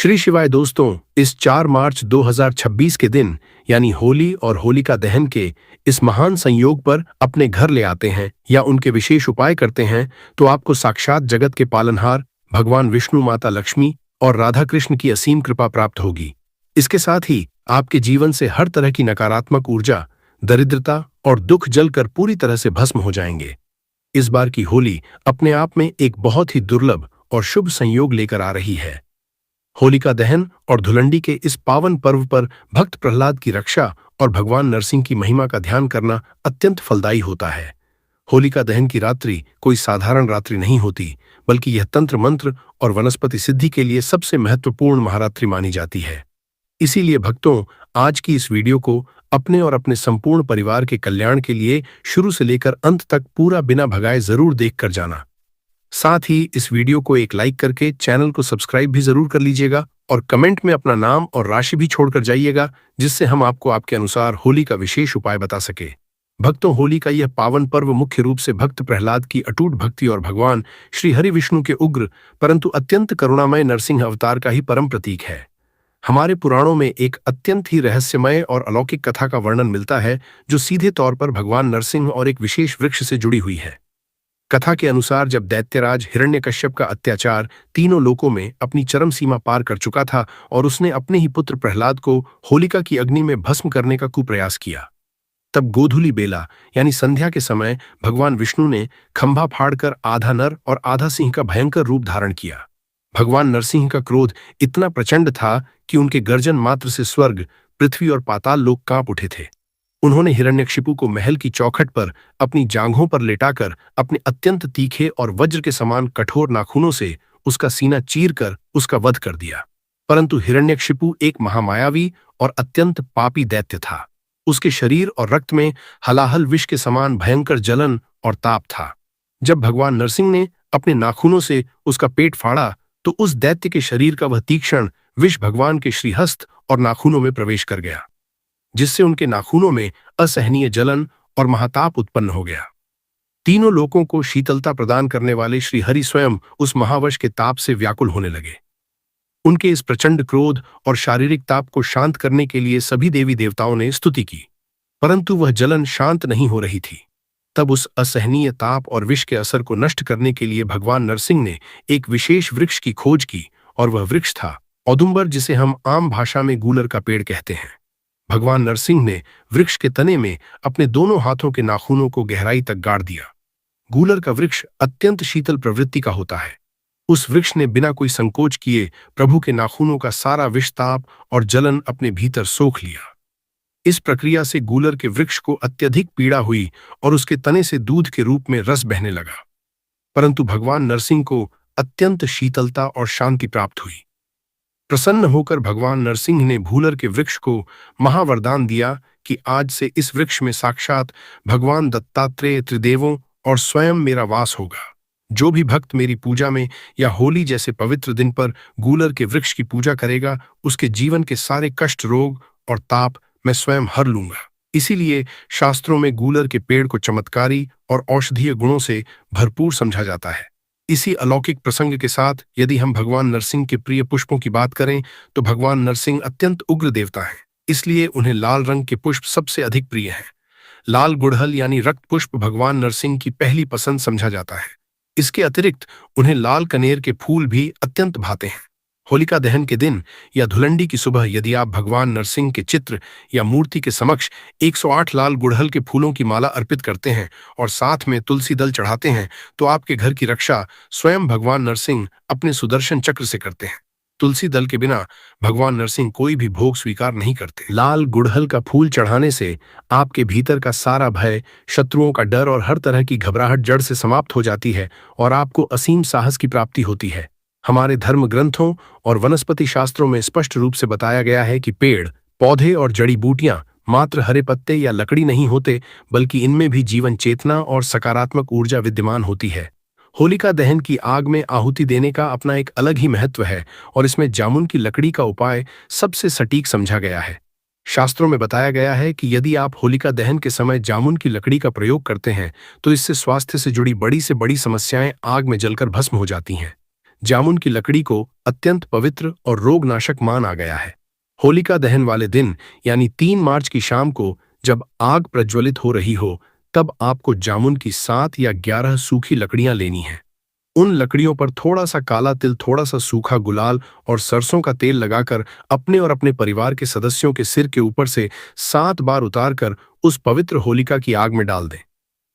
श्री शिवाय दोस्तों, इस 4 मार्च 2026 के दिन यानी होली और होलिका दहन के इस महान संयोग पर अपने घर ले आते हैं या उनके विशेष उपाय करते हैं तो आपको साक्षात जगत के पालनहार भगवान विष्णु, माता लक्ष्मी और राधा कृष्ण की असीम कृपा प्राप्त होगी। इसके साथ ही आपके जीवन से हर तरह की नकारात्मक ऊर्जा, दरिद्रता और दुख जलकर पूरी तरह से भस्म हो जाएंगे। इस बार की होली अपने आप में एक बहुत ही दुर्लभ और शुभ संयोग लेकर आ रही है। होलिका दहन और धुलंडी के इस पावन पर्व पर भक्त प्रहलाद की रक्षा और भगवान नरसिंह की महिमा का ध्यान करना अत्यंत फलदायी होता है। होलिका दहन की रात्रि कोई साधारण रात्रि नहीं होती, बल्कि यह तंत्र मंत्र और वनस्पति सिद्धि के लिए सबसे महत्वपूर्ण महारात्रि मानी जाती है। इसीलिए भक्तों, आज की इस वीडियो को अपने और अपने संपूर्ण परिवार के कल्याण के लिए शुरू से लेकर अंत तक पूरा बिना भगाए जरूर देखकर जाना। साथ ही इस वीडियो को एक लाइक करके चैनल को सब्सक्राइब भी जरूर कर लीजिएगा और कमेंट में अपना नाम और राशि भी छोड़कर जाइएगा, जिससे हम आपको आपके अनुसार होली का विशेष उपाय बता सके। भक्तों, होली का यह पावन पर्व मुख्य रूप से भक्त प्रहलाद की अटूट भक्ति और भगवान श्री हरि विष्णु के उग्र परंतु अत्यंत करुणामय नरसिंह अवतार का ही परम प्रतीक है। हमारे पुराणों में एक अत्यंत ही रहस्यमय और अलौकिक कथा का वर्णन मिलता है, जो सीधे तौर पर भगवान नरसिंह और एक विशेष वृक्ष से जुड़ी हुई है। कथा के अनुसार जब दैत्यराज हिरण्यकश्यप का अत्याचार तीनों लोकों में अपनी चरम सीमा पार कर चुका था और उसने अपने ही पुत्र प्रहलाद को होलिका की अग्नि में भस्म करने का कुप्रयास किया, तब गोधूली बेला यानी संध्या के समय भगवान विष्णु ने खंभा फाड़कर आधा नर और आधा सिंह का भयंकर रूप धारण किया। भगवान नरसिंह का क्रोध इतना प्रचंड था कि उनके गर्जन मात्र से स्वर्ग, पृथ्वी और पाताल लोक कांप उठे थे। उन्होंने हिरण्यकशिपु को महल की चौखट पर अपनी जांघों पर लेटाकर अपने अत्यंत तीखे और वज्र के समान कठोर नाखूनों से उसका सीना चीरकर उसका वध कर दिया। परंतु हिरण्यकशिपु एक महामायावी और अत्यंत पापी दैत्य था। उसके शरीर और रक्त में हलाहल विष के समान भयंकर जलन और ताप था। जब भगवान नरसिंह ने अपने नाखूनों से उसका पेट फाड़ा तो उस दैत्य के शरीर का वह तीक्ष्ण विष भगवान के श्रीहस्त और नाखूनों में प्रवेश कर गया, जिससे उनके नाखूनों में असहनीय जलन और महाताप उत्पन्न हो गया। तीनों लोकों को शीतलता प्रदान करने वाले श्री हरि स्वयं उस महावश के ताप से व्याकुल होने लगे। उनके इस प्रचंड क्रोध और शारीरिक ताप को शांत करने के लिए सभी देवी देवताओं ने स्तुति की, परंतु वह जलन शांत नहीं हो रही थी। तब उस असहनीय ताप और विष के असर को नष्ट करने के लिए भगवान नरसिंह ने एक विशेष वृक्ष की खोज की, और वह वृक्ष था औदुंबर, जिसे हम आम भाषा में गूलर का पेड़ कहते हैं। भगवान नरसिंह ने वृक्ष के तने में अपने दोनों हाथों के नाखूनों को गहराई तक गाड़ दिया। गूलर का वृक्ष अत्यंत शीतल प्रवृत्ति का होता है। उस वृक्ष ने बिना कोई संकोच किए प्रभु के नाखूनों का सारा विष, ताप और जलन अपने भीतर सोख लिया। इस प्रक्रिया से गूलर के वृक्ष को अत्यधिक पीड़ा हुई और उसके तने से दूध के रूप में रस बहने लगा। परंतु भगवान नरसिंह को अत्यंत शीतलता और शांति प्राप्त हुई। प्रसन्न होकर भगवान नरसिंह ने भूलर के वृक्ष को महावरदान दिया कि आज से इस वृक्ष में साक्षात भगवान दत्तात्रेय, त्रिदेवों और स्वयं मेरा वास होगा। जो भी भक्त मेरी पूजा में या होली जैसे पवित्र दिन पर गूलर के वृक्ष की पूजा करेगा, उसके जीवन के सारे कष्ट, रोग और ताप मैं स्वयं हर लूंगा। इसीलिए शास्त्रों में गूलर के पेड़ को चमत्कारी और औषधीय गुणों से भरपूर समझा जाता है। इसी अलौकिक प्रसंग के साथ यदि हम भगवान नरसिंह के प्रिय पुष्पों की बात करें तो भगवान नरसिंह अत्यंत उग्र देवता हैं, इसलिए उन्हें लाल रंग के पुष्प सबसे अधिक प्रिय हैं। लाल गुड़हल यानी रक्त पुष्प भगवान नरसिंह की पहली पसंद समझा जाता है। इसके अतिरिक्त उन्हें लाल कनेर के फूल भी अत्यंत भाते हैं। होलिका दहन के दिन या धुलंडी की सुबह यदि आप भगवान नरसिंह के चित्र या मूर्ति के समक्ष 108 लाल गुड़हल के फूलों की माला अर्पित करते हैं और साथ में तुलसी दल चढ़ाते हैं, तो आपके घर की रक्षा स्वयं भगवान नरसिंह अपने सुदर्शन चक्र से करते हैं। तुलसी दल के बिना भगवान नरसिंह कोई भी भोग स्वीकार नहीं करते। लाल गुड़हल का फूल चढ़ाने से आपके भीतर का सारा भय, शत्रुओं का डर और हर तरह की घबराहट जड़ से समाप्त हो जाती है और आपको असीम साहस की प्राप्ति होती है। हमारे धर्म ग्रंथों और वनस्पति शास्त्रों में स्पष्ट रूप से बताया गया है कि पेड़, पौधे और जड़ी बूटियां मात्र हरे पत्ते या लकड़ी नहीं होते, बल्कि इनमें भी जीवन, चेतना और सकारात्मक ऊर्जा विद्यमान होती है। होलिका दहन की आग में आहुति देने का अपना एक अलग ही महत्व है और इसमें जामुन की लकड़ी का उपाय सबसे सटीक समझा गया है। शास्त्रों में बताया गया है कि यदि आप होलिका दहन के समय जामुन की लकड़ी का प्रयोग करते हैं तो इससे स्वास्थ्य से जुड़ी बड़ी से बड़ी समस्याएं आग में जलकर भस्म हो जाती हैं। जामुन की लकड़ी को अत्यंत पवित्र और रोगनाशक माना गया है। होलिका दहन वाले दिन यानी 3 मार्च की शाम को जब आग प्रज्वलित हो रही हो, तब आपको जामुन की 7 या 11 सूखी लकड़ियां लेनी हैं। उन लकड़ियों पर थोड़ा सा काला तिल, थोड़ा सा सूखा गुलाल और सरसों का तेल लगाकर अपने और अपने परिवार के सदस्यों के सिर के ऊपर से 7 बार उतारकर उस पवित्र होलिका की आग में डाल दें।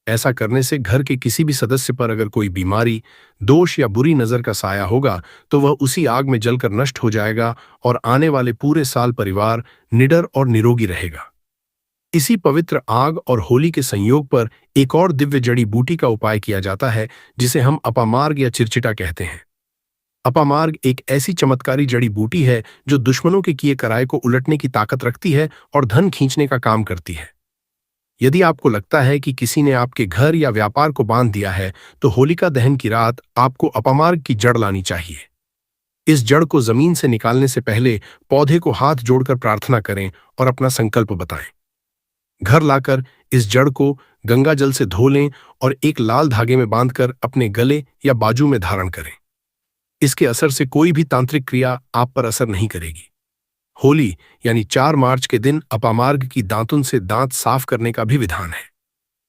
ऐसा करने से घर के किसी भी सदस्य पर अगर कोई बीमारी, दोष या बुरी नजर का साया होगा तो वह उसी आग में जलकर नष्ट हो जाएगा और आने वाले पूरे साल परिवार निडर और निरोगी रहेगा। इसी पवित्र आग और होली के संयोग पर एक और दिव्य जड़ी बूटी का उपाय किया जाता है, जिसे हम अपामार्ग या चिरचिटा कहते हैं। अपामार्ग एक ऐसी चमत्कारी जड़ी बूटी है जो दुश्मनों के किए कराए को उलटने की ताकत रखती है और धन खींचने का काम करती है। यदि आपको लगता है कि किसी ने आपके घर या व्यापार को बांध दिया है, तो होलिका दहन की रात आपको अपामार्ग की जड़ लानी चाहिए। इस जड़ को जमीन से निकालने से पहले पौधे को हाथ जोड़कर प्रार्थना करें और अपना संकल्प बताएं। घर लाकर इस जड़ को गंगा जल से धो लें और एक लाल धागे में बांधकर अपने गले या बाजू में धारण करें। इसके असर से कोई भी तांत्रिक क्रिया आप पर असर नहीं करेगी। होली यानी 4 मार्च के दिन अपामार्ग की दातुन से दांत साफ करने का भी विधान है।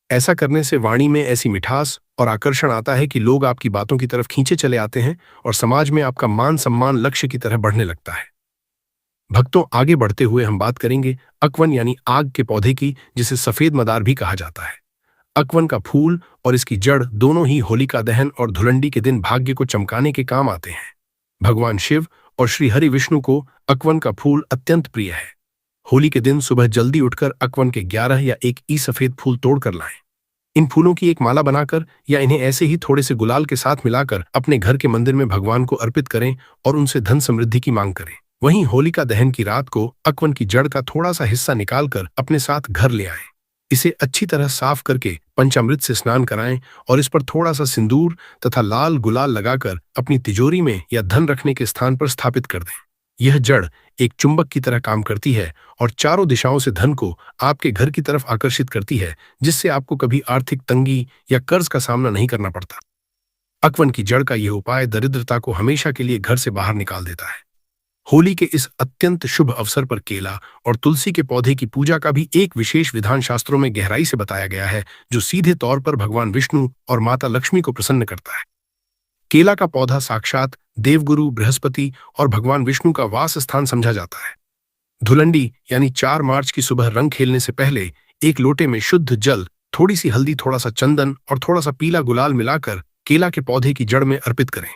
ऐसा करने से वाणी में ऐसी मिठास और आकर्षण आता है कि लोग आपकी बातों की तरफ खींचे चले आते हैं और समाज में आपका मान सम्मान लक्ष्य की तरह बढ़ने लगता है। भक्तों, आगे बढ़ते हुए हम बात करेंगे अकवन यानी आग के पौधे की, जिसे सफेद मदार भी कहा जाता है। अकवन का फूल और इसकी जड़ दोनों ही होलिका दहन और धुलंडी के दिन भाग्य को चमकाने के काम आते हैं। भगवान शिव और श्री हरि विष्णु को अकवन का फूल अत्यंत प्रिय है। होली के दिन सुबह जल्दी उठकर अकवन के 11 या 1 ई सफेद फूल तोड़कर लाएं। इन फूलों की एक माला बनाकर या इन्हें ऐसे ही थोड़े से गुलाल के साथ मिलाकर अपने घर के मंदिर में भगवान को अर्पित करें और उनसे धन समृद्धि की मांग करें। वहीं होलिका दहन की रात को अकवन की जड़ का थोड़ा सा हिस्सा निकालकर अपने साथ घर ले आएं। इसे अच्छी तरह साफ करके पंचामृत से स्नान कराएं और इस पर थोड़ा सा सिंदूर तथा लाल गुलाल लगाकर अपनी तिजोरी में या धन रखने के स्थान पर स्थापित कर दें। यह जड़ एक चुंबक की तरह काम करती है और चारों दिशाओं से धन को आपके घर की तरफ आकर्षित करती है, जिससे आपको कभी आर्थिक तंगी या कर्ज का सामना नहीं करना पड़ता। अकवन की जड़ का यह उपाय दरिद्रता को हमेशा के लिए घर से बाहर निकाल देता है। होली के इस अत्यंत शुभ अवसर पर केला और तुलसी के पौधे की पूजा का भी एक विशेष विधान शास्त्रों में गहराई से बताया गया है, जो सीधे तौर पर भगवान विष्णु और माता लक्ष्मी को प्रसन्न करता है। केला का पौधा साक्षात देवगुरु बृहस्पति और भगवान विष्णु का वास स्थान समझा जाता है। धुलंडी यानी 4 मार्च की सुबह रंग खेलने से पहले एक लोटे में शुद्ध जल, थोड़ी सी हल्दी, थोड़ा सा चंदन और थोड़ा सा पीला गुलाल मिलाकर केला के पौधे की जड़ में अर्पित करें।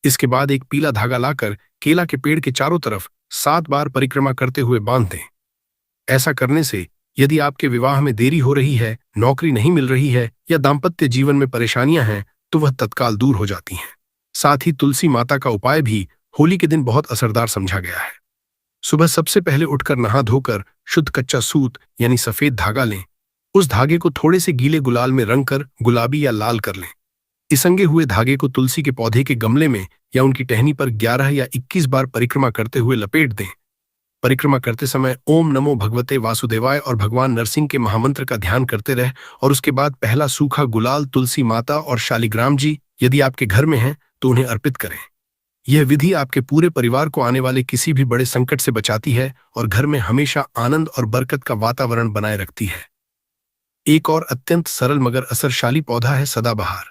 इसके बाद एक पीला धागा लाकर केला के पेड़ के चारों तरफ 7 बार परिक्रमा करते हुए बांध दें। ऐसा करने से यदि आपके विवाह में देरी हो रही है, नौकरी नहीं मिल रही है या दाम्पत्य जीवन में परेशानियां हैं, तो वह तत्काल दूर हो जाती हैं। साथ ही तुलसी माता का उपाय भी होली के दिन बहुत असरदार समझा गया है। सुबह सबसे पहले उठकर नहा धोकर शुद्ध कच्चा सूत यानी सफेद धागा लें। उस धागे को थोड़े से गीले गुलाल में रंग कर गुलाबी या लाल कर लें। इस अंगे हुए धागे को तुलसी के पौधे के गमले में या उनकी टहनी पर 11 या 21 बार परिक्रमा करते हुए लपेट दें। परिक्रमा करते समय ओम नमो भगवते वासुदेवाय और भगवान नरसिंह के महामंत्र का ध्यान करते रहे और उसके बाद पहला सूखा गुलाल तुलसी माता और शालिग्राम जी, यदि आपके घर में हैं, तो उन्हें अर्पित करें। यह विधि आपके पूरे परिवार को आने वाले किसी भी बड़े संकट से बचाती है और घर में हमेशा आनंद और बरकत का वातावरण बनाए रखती है। एक और अत्यंत सरल मगर असरशाली पौधा है सदाबहार।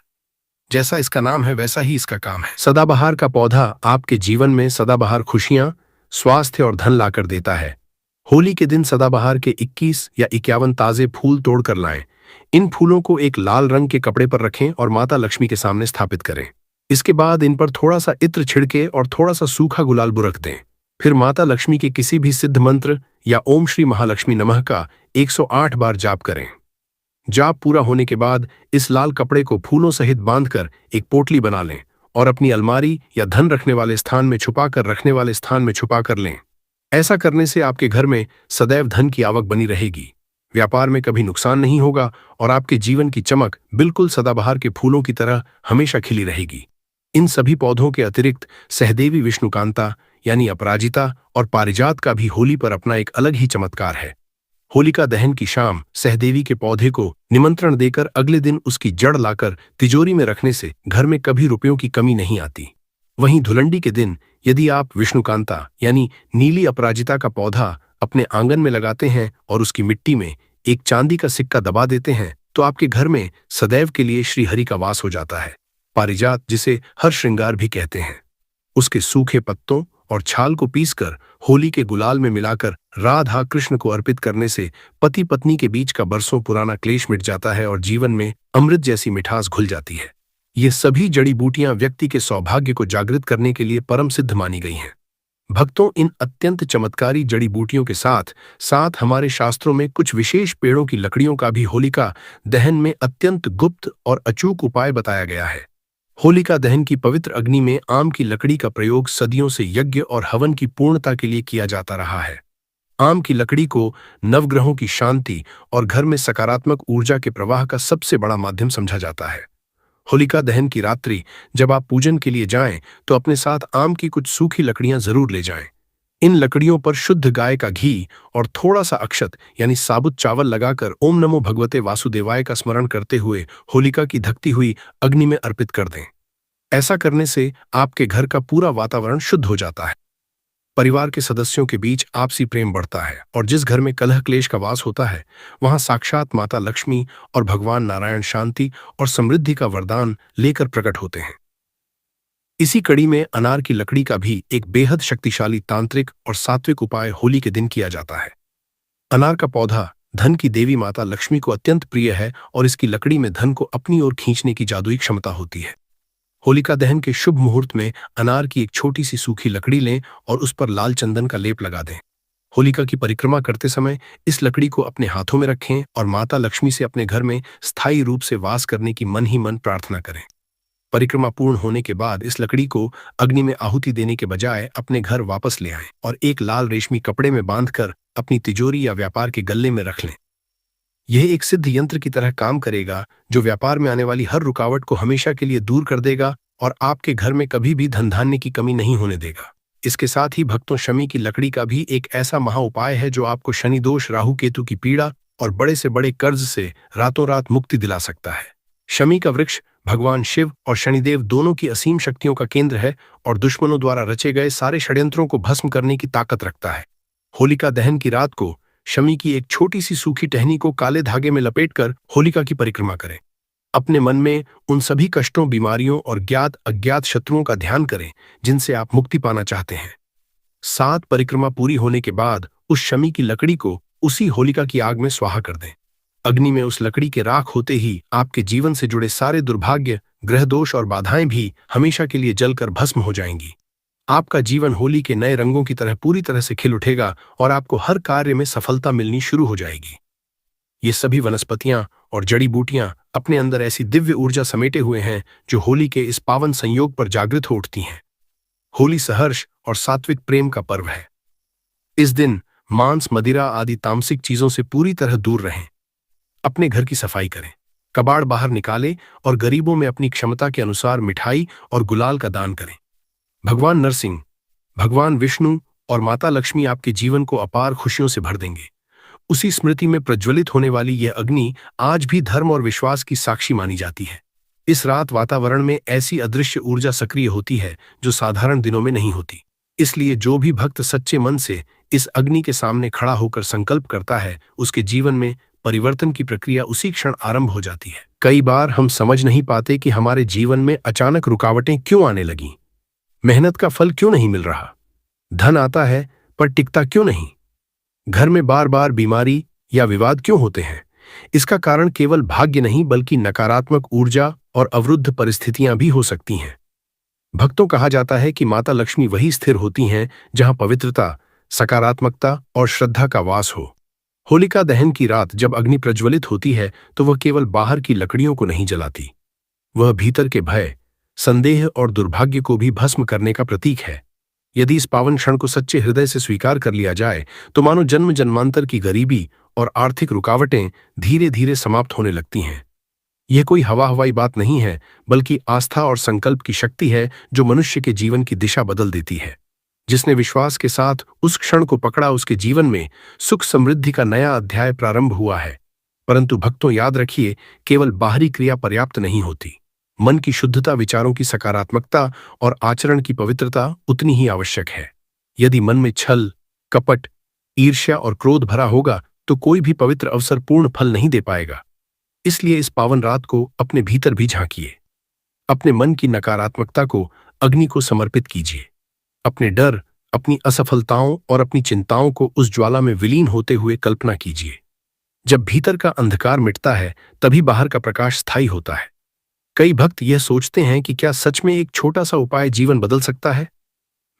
जैसा इसका नाम है वैसा ही इसका काम है। सदाबहार का पौधा आपके जीवन में सदाबहार खुशियां, स्वास्थ्य और धन लाकर देता है। होली के दिन सदाबहार के 21 या 51 ताजे फूल तोड़कर लाएं। इन फूलों को एक लाल रंग के कपड़े पर रखें और माता लक्ष्मी के सामने स्थापित करें। इसके बाद इन पर थोड़ा सा इत्र छिड़के और थोड़ा सा सूखा गुलाल बुरक दें। फिर माता लक्ष्मी के किसी भी सिद्ध मंत्र या ओम श्री महालक्ष्मी नमः का 108 बार जाप करें। जाप पूरा होने के बाद इस लाल कपड़े को फूलों सहित बांधकर एक पोटली बना लें और अपनी अलमारी या धन रखने वाले स्थान में छुपा कर लें। ऐसा करने से आपके घर में सदैव धन की आवक बनी रहेगी, व्यापार में कभी नुकसान नहीं होगा और आपके जीवन की चमक बिल्कुल सदाबहार के फूलों की तरह हमेशा खिली रहेगी। इन सभी पौधों के अतिरिक्त सहदेवी विष्णुकांता यानी अपराजिता और पारिजात का भी होली पर अपना एक अलग ही चमत्कार है। होलिका दहन की शाम सहदेवी के पौधे को निमंत्रण देकर अगले दिन उसकी जड़ लाकर तिजोरी में रखने से घर में कभी रुपयों की कमी नहीं आती। वहीं धुलंडी के दिन यदि आप विष्णुकांता यानी नीली अपराजिता का पौधा अपने आंगन में लगाते हैं और उसकी मिट्टी में एक चांदी का सिक्का दबा देते हैं तो आपके घर में सदैव के लिए श्रीहरि का वास हो जाता है। पारिजात, जिसे हर श्रृंगार भी कहते हैं, उसके सूखे पत्तों और छाल को पीसकर होली के गुलाल में मिलाकर राधा कृष्ण को अर्पित करने से पति पत्नी के बीच का बरसों पुराना क्लेश मिट जाता है और जीवन में अमृत जैसी मिठास घुल जाती है। ये सभी जड़ी बूटियां व्यक्ति के सौभाग्य को जागृत करने के लिए परम सिद्ध मानी गई हैं। भक्तों, इन अत्यंत चमत्कारी जड़ी बूटियों के साथ साथ हमारे शास्त्रों में कुछ विशेष पेड़ों की लकड़ियों का भी होलिका दहन में अत्यंत गुप्त और अचूक उपाय बताया गया है। होलिका दहन की पवित्र अग्नि में आम की लकड़ी का प्रयोग सदियों से यज्ञ और हवन की पूर्णता के लिए किया जाता रहा है। आम की लकड़ी को नवग्रहों की शांति और घर में सकारात्मक ऊर्जा के प्रवाह का सबसे बड़ा माध्यम समझा जाता है। होलिका दहन की रात्रि जब आप पूजन के लिए जाएं तो अपने साथ आम की कुछ सूखी लकड़ियां जरूर ले जाएं। इन लकड़ियों पर शुद्ध गाय का घी और थोड़ा सा अक्षत यानी साबुत चावल लगाकर ओम नमो भगवते वासुदेवाय का स्मरण करते हुए होलिका की धकती हुई अग्नि में अर्पित कर दें। ऐसा करने से आपके घर का पूरा वातावरण शुद्ध हो जाता है, परिवार के सदस्यों के बीच आपसी प्रेम बढ़ता है और जिस घर में कलह क्लेश का वास होता है वहां साक्षात माता लक्ष्मी और भगवान नारायण शांति और समृद्धि का वरदान लेकर प्रकट होते हैं। इसी कड़ी में अनार की लकड़ी का भी एक बेहद शक्तिशाली तांत्रिक और सात्विक उपाय होली के दिन किया जाता है। अनार का पौधा धन की देवी माता लक्ष्मी को अत्यंत प्रिय है और इसकी लकड़ी में धन को अपनी ओर खींचने की जादुई क्षमता होती है। होलिका दहन के शुभ मुहूर्त में अनार की एक छोटी सी सूखी लकड़ी लें और उस पर लाल चंदन का लेप लगा दें। होलिका की परिक्रमा करते समय इस लकड़ी को अपने हाथों में रखें और माता लक्ष्मी से अपने घर में स्थायी रूप से वास करने की मन ही मन प्रार्थना करें। परिक्रमा पूर्ण होने के बाद इस लकड़ी को अग्नि में आहुति देने के बजाय अपने घर वापस ले आएं और एक लाल रेशमी कपड़े में बांधकर अपनी तिजोरी या व्यापार के गल्ले में रख लें। यह एक सिद्ध यंत्र की तरह काम करेगा जो व्यापार में आने वाली हर रुकावट को हमेशा के लिए दूर कर देगा और आपके घर में कभी भी धन धान्य की कमी नहीं होने देगा। इसके साथ ही भक्तों, शमी की लकड़ी का भी एक ऐसा महा उपाय है जो आपको शनि दोष, राहु केतु की पीड़ा और बड़े से बड़े कर्ज से रातों रात मुक्ति दिला सकता है। शमी का वृक्ष भगवान शिव और शनिदेव दोनों की असीम शक्तियों का केंद्र है और दुश्मनों द्वारा रचे गए सारे षड्यंत्रों को भस्म करने की ताकत रखता है। होलिका दहन की रात को शमी की एक छोटी सी सूखी टहनी को काले धागे में लपेटकर होलिका की परिक्रमा करें। अपने मन में उन सभी कष्टों, बीमारियों और ज्ञात अज्ञात शत्रुओं का ध्यान करें जिनसे आप मुक्ति पाना चाहते हैं। 7 परिक्रमा पूरी होने के बाद उस शमी की लकड़ी को उसी होलिका की आग में स्वाहा कर दें। अग्नि में उस लकड़ी के राख होते ही आपके जीवन से जुड़े सारे दुर्भाग्य, ग्रह दोष और बाधाएं भी हमेशा के लिए जलकर भस्म हो जाएंगी। आपका जीवन होली के नए रंगों की तरह पूरी तरह से खिल उठेगा और आपको हर कार्य में सफलता मिलनी शुरू हो जाएगी। ये सभी वनस्पतियां और जड़ी बूटियां अपने अंदर ऐसी दिव्य ऊर्जा समेटे हुए हैं जो होली के इस पावन संयोग पर जागृत हो उठती हैं। होली सहर्ष और सात्विक प्रेम का पर्व है। इस दिन मांस, मदिरा आदि तामसिक चीजों से पूरी तरह दूर रहें। अपने घर की सफाई करें, कबाड़ बाहर निकालें और गरीबों में अपनी क्षमता के अनुसार मिठाई और गुलाल का दान करें। भगवान नरसिंह, भगवान विष्णु और माता लक्ष्मी आपके जीवन को अपार खुशियों से भर देंगे। उसी स्मृति में प्रज्वलित होने वाली यह अग्नि आज भी धर्म और विश्वास की साक्षी मानी जाती है। इस रात वातावरण में ऐसी अदृश्य ऊर्जा सक्रिय होती है जो साधारण दिनों में नहीं होती। इसलिए जो भी भक्त सच्चे मन से इस अग्नि के सामने खड़ा होकर संकल्प करता है, उसके जीवन में परिवर्तन की प्रक्रिया उसी क्षण आरंभ हो जाती है। कई बार हम समझ नहीं पाते कि हमारे जीवन में अचानक रुकावटें क्यों आने लगीं। मेहनत का फल क्यों नहीं मिल रहा, धन आता है पर टिकता क्यों नहीं, घर में बार बार बीमारी या विवाद क्यों होते हैं। इसका कारण केवल भाग्य नहीं बल्कि नकारात्मक ऊर्जा और अवरुद्ध परिस्थितियां भी हो सकती हैं। भक्तों, कहा जाता है कि माता लक्ष्मी वही स्थिर होती हैं जहां पवित्रता, सकारात्मकता और श्रद्धा का वास हो। होलिका दहन की रात जब अग्नि प्रज्वलित होती है तो वह केवल बाहर की लकड़ियों को नहीं जलाती, वह भीतर के भय, संदेह और दुर्भाग्य को भी भस्म करने का प्रतीक है। यदि इस पावन क्षण को सच्चे हृदय से स्वीकार कर लिया जाए तो मानो जन्म जन्मांतर की गरीबी और आर्थिक रुकावटें धीरे धीरे समाप्त होने लगती हैं। यह कोई हवा हवाई बात नहीं है बल्कि आस्था और संकल्प की शक्ति है जो मनुष्य के जीवन की दिशा बदल देती है। जिसने विश्वास के साथ उस क्षण को पकड़ा, उसके जीवन में सुख समृद्धि का नया अध्याय प्रारंभ हुआ है। परंतु भक्तों, याद रखिए, केवल बाहरी क्रिया पर्याप्त नहीं होती। मन की शुद्धता, विचारों की सकारात्मकता और आचरण की पवित्रता उतनी ही आवश्यक है। यदि मन में छल, कपट, ईर्ष्या और क्रोध भरा होगा तो कोई भी पवित्र अवसर पूर्ण फल नहीं दे पाएगा। इसलिए इस पावन रात को अपने भीतर भी झांकिए। अपने मन की नकारात्मकता को अग्नि को समर्पित कीजिए। अपने डर, अपनी असफलताओं और अपनी चिंताओं को उस ज्वाला में विलीन होते हुए कल्पना कीजिए। जब भीतर का अंधकार मिटता है तभी बाहर का प्रकाश स्थायी होता है। कई भक्त यह सोचते हैं कि क्या सच में एक छोटा सा उपाय जीवन बदल सकता है।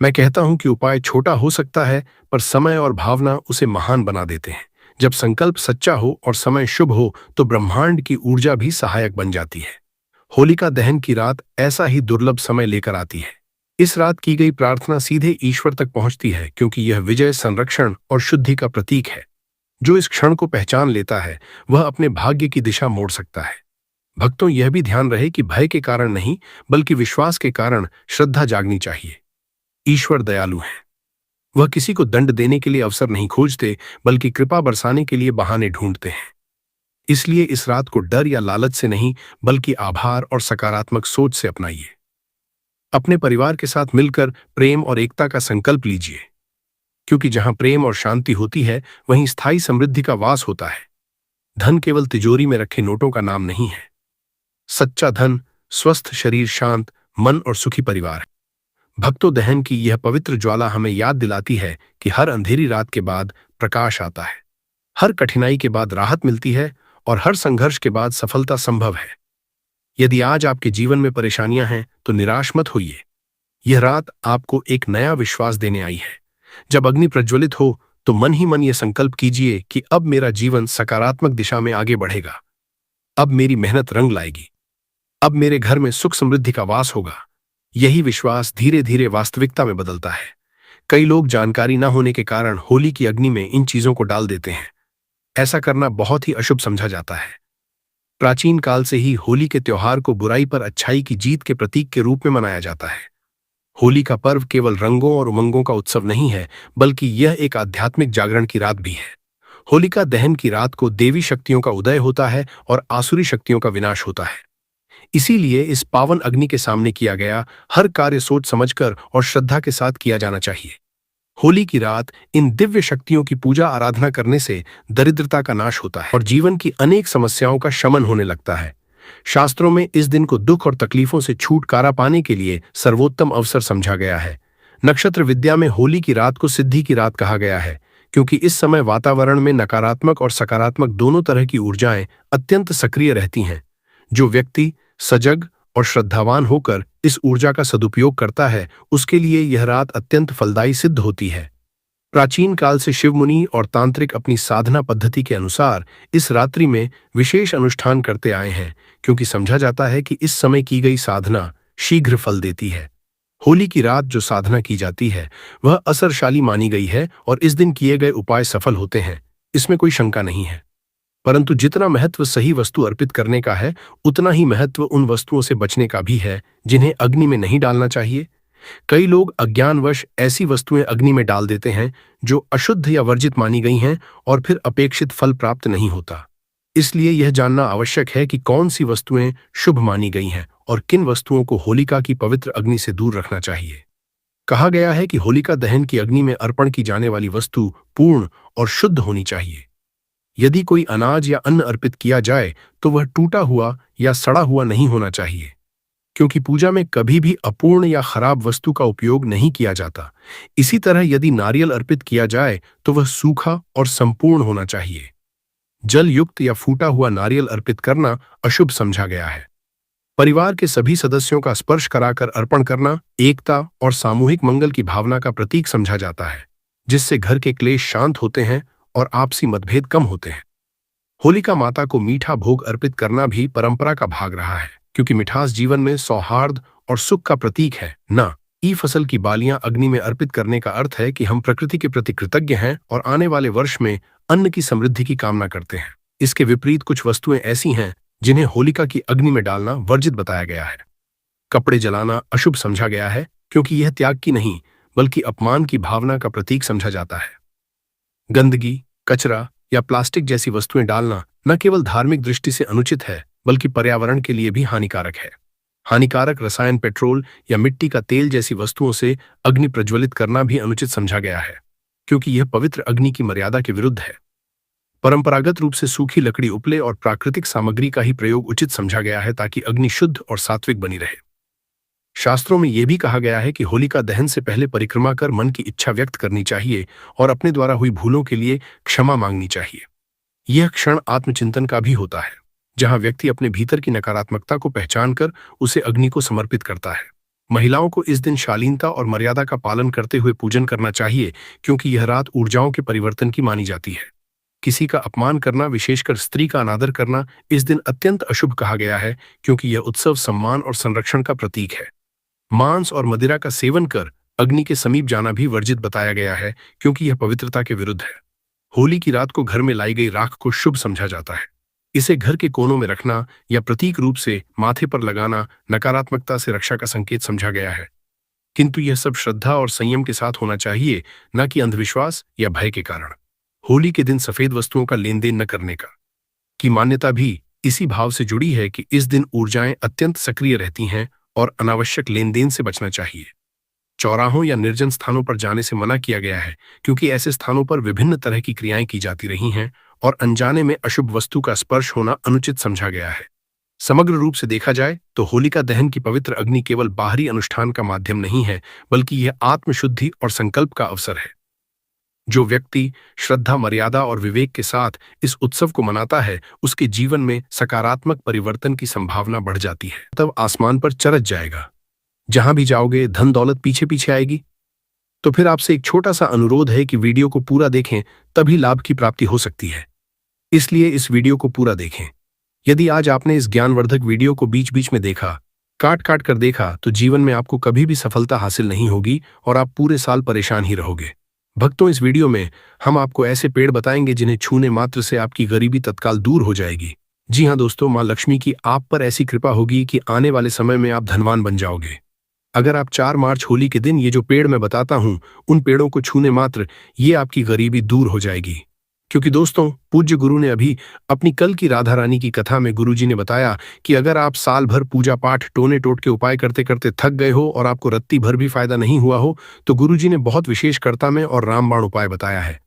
मैं कहता हूं कि उपाय छोटा हो सकता है, पर समय और भावना उसे महान बना देते हैं। जब संकल्प सच्चा हो और समय शुभ हो तो ब्रह्मांड की ऊर्जा भी सहायक बन जाती है। होलिका दहन की रात ऐसा ही दुर्लभ समय लेकर आती है। इस रात की गई प्रार्थना सीधे ईश्वर तक पहुंचती है, क्योंकि यह विजय, संरक्षण और शुद्धि का प्रतीक है। जो इस क्षण को पहचान लेता है वह अपने भाग्य की दिशा मोड़ सकता है। भक्तों, यह भी ध्यान रहे कि भय के कारण नहीं, बल्कि विश्वास के कारण श्रद्धा जागनी चाहिए। ईश्वर दयालु है। वह किसी को दंड देने के लिए अवसर नहीं खोजते, बल्कि कृपा बरसाने के लिए बहाने ढूंढते हैं। इसलिए इस रात को डर या लालच से नहीं, बल्कि आभार और सकारात्मक सोच से अपनाइए। अपने परिवार के साथ मिलकर प्रेम और एकता का संकल्प लीजिए, क्योंकि जहां प्रेम और शांति होती है वहीं स्थायी समृद्धि का वास होता है। धन केवल तिजोरी में रखे नोटों का नाम नहीं है। सच्चा धन स्वस्थ शरीर, शांत मन और सुखी परिवार है। भक्तों, दहन की यह पवित्र ज्वाला हमें याद दिलाती है कि हर अंधेरी रात के बाद प्रकाश आता है, हर कठिनाई के बाद राहत मिलती है और हर संघर्ष के बाद सफलता संभव है। यदि आज आपके जीवन में परेशानियां हैं तो निराश मत होइए। यह रात आपको एक नया विश्वास देने आई है। जब अग्नि प्रज्वलित हो तो मन ही मन यह संकल्प कीजिए कि अब मेरा जीवन सकारात्मक दिशा में आगे बढ़ेगा। अब मेरी मेहनत रंग लाएगी। अब मेरे घर में सुख समृद्धि का वास होगा। यही विश्वास धीरे धीरे वास्तविकता में बदलता है। कई लोग जानकारी न होने के कारण होली की अग्नि में इन चीजों को डाल देते हैं। ऐसा करना बहुत ही अशुभ समझा जाता है। प्राचीन काल से ही होली के त्योहार को बुराई पर अच्छाई की जीत के प्रतीक के रूप में मनाया जाता है। होली का पर्व केवल रंगों और उमंगों का उत्सव नहीं है, बल्कि यह एक आध्यात्मिक जागरण की रात भी है। होलिका दहन की रात को देवी शक्तियों का उदय होता है और आसुरी शक्तियों का विनाश होता है। इसीलिए इस पावन अग्नि के सामने किया गया हर कार्य सोच समझकर और श्रद्धा के साथ किया जाना चाहिए। होली की रात इन दिव्य शक्तियों की पूजा आराधना करने से दरिद्रता का नाश होता है और जीवन की अनेक समस्याओं का शमन होने लगता है। शास्त्रों में इस दिन को दुख और तकलीफों से छुटकारा पाने के लिए सर्वोत्तम अवसर समझा गया है। नक्षत्र विद्या में होली की रात को सिद्धि की रात कहा गया है, क्योंकि इस समय वातावरण में नकारात्मक और सकारात्मक दोनों तरह की ऊर्जाएं अत्यंत सक्रिय रहती हैं। जो व्यक्ति सजग और श्रद्धावान होकर इस ऊर्जा का सदुपयोग करता है, उसके लिए यह रात अत्यंत फलदायी सिद्ध होती है। प्राचीन काल से शिव मुनि और तांत्रिक अपनी साधना पद्धति के अनुसार इस रात्रि में विशेष अनुष्ठान करते आए हैं, क्योंकि समझा जाता है कि इस समय की गई साधना शीघ्र फल देती है। होली की रात जो साधना की जाती है वह असरशाली मानी गई है और इस दिन किए गए उपाय सफल होते हैं, इसमें कोई शंका नहीं है। परंतु जितना महत्व सही वस्तु अर्पित करने का है, उतना ही महत्व उन वस्तुओं से बचने का भी है जिन्हें अग्नि में नहीं डालना चाहिए। कई लोग अज्ञानवश ऐसी वस्तुएं अग्नि में डाल देते हैं जो अशुद्ध या वर्जित मानी गई हैं और फिर अपेक्षित फल प्राप्त नहीं होता। इसलिए यह जानना आवश्यक है कि कौन सी वस्तुएं शुभ मानी गई हैं और किन वस्तुओं को होलिका की पवित्र अग्नि से दूर रखना चाहिए। कहा गया है कि होलिका दहन की अग्नि में अर्पण की जाने वाली वस्तु पूर्ण और शुद्ध होनी चाहिए। यदि कोई अनाज या अन्न अर्पित किया जाए तो वह टूटा हुआ या सड़ा हुआ नहीं होना चाहिए, क्योंकि पूजा में कभी भी अपूर्ण या खराब वस्तु का उपयोग नहीं किया जाता। इसी तरह यदि नारियल अर्पित किया जाए तो वह सूखा और संपूर्ण होना चाहिए। जल युक्त या फूटा हुआ नारियल अर्पित करना अशुभ समझा गया है। परिवार के सभी सदस्यों का स्पर्श कराकर अर्पण करना एकता और सामूहिक मंगल की भावना का प्रतीक समझा जाता है, जिससे घर के क्लेश शांत होते हैं और आपसी मतभेद कम होते हैं। होलिका माता को मीठा भोग अर्पित करना भी परंपरा का भाग रहा है, क्योंकि मिठास जीवन में सौहार्द और सुख का प्रतीक है। न ई फसल की बालियां अग्नि में अर्पित करने का अर्थ है कि हम प्रकृति के प्रति कृतज्ञ हैं और आने वाले वर्ष में अन्न की समृद्धि की कामना करते हैं। इसके विपरीत कुछ वस्तुएं ऐसी हैं जिन्हें होलिका की अग्नि में डालना वर्जित बताया गया है। कपड़े जलाना अशुभ समझा गया है, क्योंकि यह त्याग की नहीं बल्कि अपमान की भावना का प्रतीक समझा जाता है। गंदगी, कचरा या प्लास्टिक जैसी वस्तुएं डालना न केवल धार्मिक दृष्टि से अनुचित है, बल्कि पर्यावरण के लिए भी हानिकारक है। हानिकारक रसायन, पेट्रोल या मिट्टी का तेल जैसी वस्तुओं से अग्नि प्रज्वलित करना भी अनुचित समझा गया है, क्योंकि यह पवित्र अग्नि की मर्यादा के विरुद्ध है। परंपरागत रूप से सूखी लकड़ी, उपले और प्राकृतिक सामग्री का ही प्रयोग उचित समझा गया है, ताकि अग्नि शुद्ध और सात्विक बनी रहे। शास्त्रों में यह भी कहा गया है कि होलिका दहन से पहले परिक्रमा कर मन की इच्छा व्यक्त करनी चाहिए और अपने द्वारा हुई भूलों के लिए क्षमा मांगनी चाहिए। यह क्षण आत्मचिंतन का भी होता है, जहां व्यक्ति अपने भीतर की नकारात्मकता को पहचान कर उसे अग्नि को समर्पित करता है। महिलाओं को इस दिन शालीनता और मर्यादा का पालन करते हुए पूजन करना चाहिए, क्योंकि यह रात ऊर्जाओं के परिवर्तन की मानी जाती है। किसी का अपमान करना, विशेषकर स्त्री का अनादर करना, इस दिन अत्यंत अशुभ कहा गया है, क्योंकि यह उत्सव सम्मान और संरक्षण का प्रतीक है। मांस और मदिरा का सेवन कर अग्नि के समीप जाना भी वर्जित बताया गया है, क्योंकि यह पवित्रता के विरुद्ध है। होली की रात को घर में लाई गई राख को शुभ समझा जाता है। इसे घर के कोनों में रखना या प्रतीक रूप से माथे पर लगाना नकारात्मकता से रक्षा का संकेत समझा गया है। किंतु यह सब श्रद्धा और संयम के साथ होना चाहिए, न कि अंधविश्वास या भय के कारण। होली के दिन सफेद वस्तुओं का लेन देन न करने की मान्यता भी इसी भाव से जुड़ी है कि इस दिन ऊर्जाएं अत्यंत सक्रिय रहती हैं और अनावश्यक लेन देन से बचना चाहिए। चौराहों या निर्जन स्थानों पर जाने से मना किया गया है, क्योंकि ऐसे स्थानों पर विभिन्न तरह की क्रियाएं की जाती रही हैं और अनजाने में अशुभ वस्तु का स्पर्श होना अनुचित समझा गया है। समग्र रूप से देखा जाए तो होलिका दहन की पवित्र अग्नि केवल बाहरी अनुष्ठान का माध्यम नहीं है, बल्कि यह आत्मशुद्धि और संकल्प का अवसर है। जो व्यक्ति श्रद्धा, मर्यादा और विवेक के साथ इस उत्सव को मनाता है, उसके जीवन में सकारात्मक परिवर्तन की संभावना बढ़ जाती है। तब आसमान पर चरच जाएगा। जहां भी जाओगे धन दौलत पीछे पीछे आएगी। तो फिर आपसे एक छोटा सा अनुरोध है कि वीडियो को पूरा देखें, तभी लाभ की प्राप्ति हो सकती है। इसलिए इस वीडियो को पूरा देखें। यदि आज आपने इस ज्ञानवर्धक वीडियो को बीच बीच में देखा, काट काट कर देखा, तो जीवन में आपको कभी भी सफलता हासिल नहीं होगी और आप पूरे साल परेशान ही रहोगे। भक्तों, इस वीडियो में हम आपको ऐसे पेड़ बताएंगे जिन्हें छूने मात्र से आपकी गरीबी तत्काल दूर हो जाएगी। जी हाँ दोस्तों, माँ लक्ष्मी की आप पर ऐसी कृपा होगी कि आने वाले समय में आप धनवान बन जाओगे। अगर आप 4 मार्च होली के दिन ये जो पेड़ मैं बताता हूँ, उन पेड़ों को छूने मात्र ये आपकी गरीबी दूर हो जाएगी। क्योंकि दोस्तों, पूज्य गुरु ने अभी अपनी कल की राधा रानी की कथा में गुरुजी ने बताया कि अगर आप साल भर पूजा पाठ, टोने टोट के उपाय करते करते थक गए हो और आपको रत्ती भर भी फायदा नहीं हुआ हो, तो गुरुजी ने बहुत विशेष कर्ता में और रामबाण उपाय बताया है।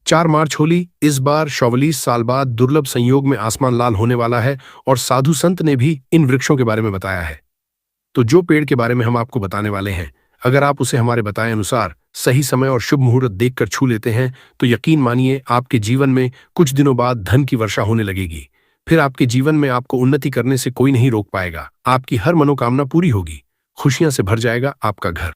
4 मार्च होली इस बार 44 साल बाद दुर्लभ संयोग में आसमान लाल होने वाला है और साधु संत ने भी इन वृक्षों के बारे में बताया है। तो जो पेड़ के बारे में हम आपको बताने वाले हैं, अगर आप उसे हमारे बताए अनुसार सही समय और शुभ मुहूर्त देखकर छू लेते हैं, तो यकीन मानिए आपके जीवन में कुछ दिनों बाद धन की वर्षा होने लगेगी। फिर आपके जीवन में आपको उन्नति करने से कोई नहीं रोक पाएगा। आपकी हर मनोकामना पूरी होगी। खुशियां से भर जाएगा आपका घर।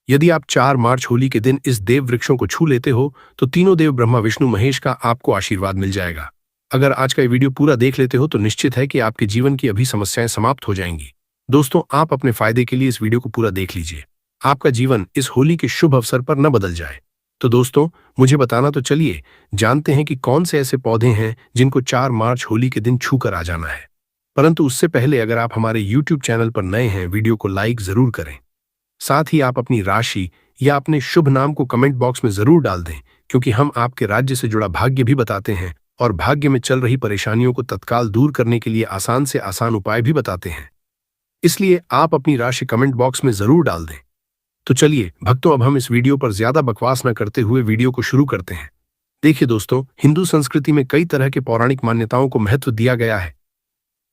यदि आप 4 मार्च होली के दिन इस देव वृक्षों को छू लेते हो, तो तीनों देव ब्रह्मा, विष्णु, महेश का आपको आशीर्वाद मिल जाएगा। अगर आज का ये वीडियो पूरा देख लेते हो, तो निश्चित है कि आपके जीवन की अभी समस्याएं समाप्त हो जाएंगी। दोस्तों, आप अपने फायदे के लिए इस वीडियो को पूरा देख लीजिए। आपका जीवन इस होली के शुभ अवसर पर न बदल जाए। तो दोस्तों, मुझे बताना तो चलिए जानते हैं कि कौन से ऐसे पौधे हैं जिनको 4 मार्च होली के दिन छू कर आ जाना है। परंतु उससे पहले अगर आप हमारे YouTube चैनल पर नए हैं, वीडियो को लाइक जरूर करें। साथ ही आप अपनी राशि या अपने शुभ नाम को कमेंट बॉक्स में जरूर डाल दें, क्योंकि हम आपके राज्य से जुड़ा भाग्य भी बताते हैं और भाग्य में चल रही परेशानियों को तत्काल दूर करने के लिए आसान से आसान उपाय भी बताते हैं। इसलिए आप अपनी राशि कमेंट बॉक्स में जरूर डाल दें। तो चलिए भक्तों, अब हम इस वीडियो पर ज्यादा बकवास न करते हुए वीडियो को शुरू करते हैं। देखिए दोस्तों, हिंदू संस्कृति में कई तरह के पौराणिक मान्यताओं को महत्व दिया गया है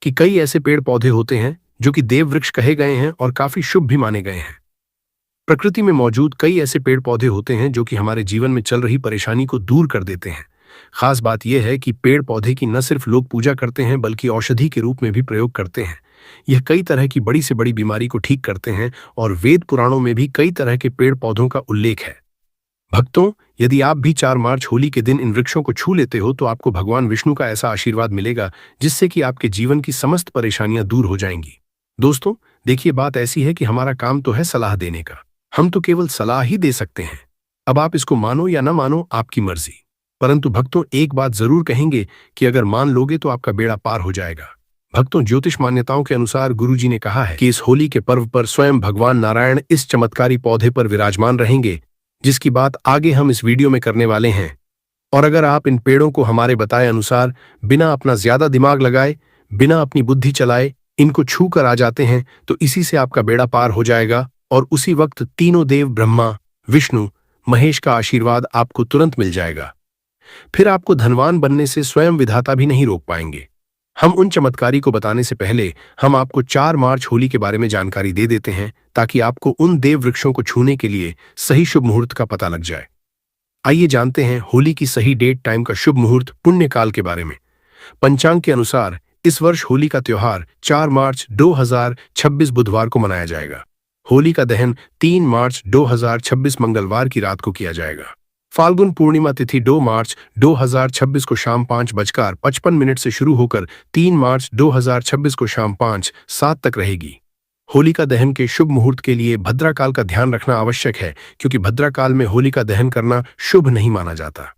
कि कई ऐसे पेड़ पौधे होते हैं जो कि देव वृक्ष कहे गए हैं और काफी शुभ भी माने गए हैं। प्रकृति में मौजूद कई ऐसे पेड़ पौधे होते हैं जो कि हमारे जीवन में चल रही परेशानी को दूर कर देते हैं। खास बात यह है कि पेड़ पौधे की न सिर्फ लोग पूजा करते हैं, बल्कि औषधि के रूप में भी प्रयोग करते हैं। यह कई तरह की बड़ी से बड़ी बीमारी को ठीक करते हैं और वेद पुराणों में भी कई तरह के पेड़ पौधों का उल्लेख है। भक्तों, यदि आप भी 4 मार्च होली के दिन इन वृक्षों को छू लेते हो, तो आपको भगवान विष्णु का ऐसा आशीर्वाद मिलेगा जिससे कि आपके जीवन की समस्त परेशानियां दूर हो जाएंगी। दोस्तों देखिए, बात ऐसी है कि हमारा काम तो है सलाह देने का। हम तो केवल सलाह ही दे सकते हैं। अब आप इसको मानो या न मानो, आपकी मर्जी। परंतु भक्तों, एक बात जरूर कहेंगे कि अगर मान लोगे तो आपका बेड़ा पार हो जाएगा। भक्तों, ज्योतिष मान्यताओं के अनुसार गुरुजी ने कहा है कि इस होली के पर्व पर स्वयं भगवान नारायण इस चमत्कारी पौधे पर विराजमान रहेंगे, जिसकी बात आगे हम इस वीडियो में करने वाले हैं। और अगर आप इन पेड़ों को हमारे बताए अनुसार बिना अपना ज्यादा दिमाग लगाए, बिना अपनी बुद्धि चलाए इनको छू कर आ जाते हैं तो इसी से आपका बेड़ा पार हो जाएगा और उसी वक्त तीनों देव ब्रह्मा, विष्णु, महेश का आशीर्वाद आपको तुरंत मिल जाएगा। फिर आपको धनवान बनने से स्वयं विधाता भी नहीं रोक पाएंगे। हम उन चमत्कारी को बताने से पहले हम आपको 4 मार्च होली के बारे में जानकारी दे देते हैं ताकि आपको उन देव वृक्षों को छूने के लिए सही शुभ मुहूर्त का पता लग जाए। आइए जानते हैं होली की सही डेट टाइम का शुभ मुहूर्त पुण्य काल के बारे में। पंचांग के अनुसार इस वर्ष होली का त्योहार 4 मार्च 2026 बुधवार को मनाया जाएगा। होली का दहन 3 मार्च 2026 मंगलवार की रात को किया जाएगा। फाल्गुन पूर्णिमा तिथि 2 मार्च 2026 को शाम 5:55 से शुरू होकर 3 मार्च 2026 को शाम 5:07 तक रहेगी। होलिका दहन के शुभ मुहूर्त के लिए भद्राकाल का ध्यान रखना आवश्यक है क्योंकि भद्राकाल में होलिका दहन करना शुभ नहीं माना जाता।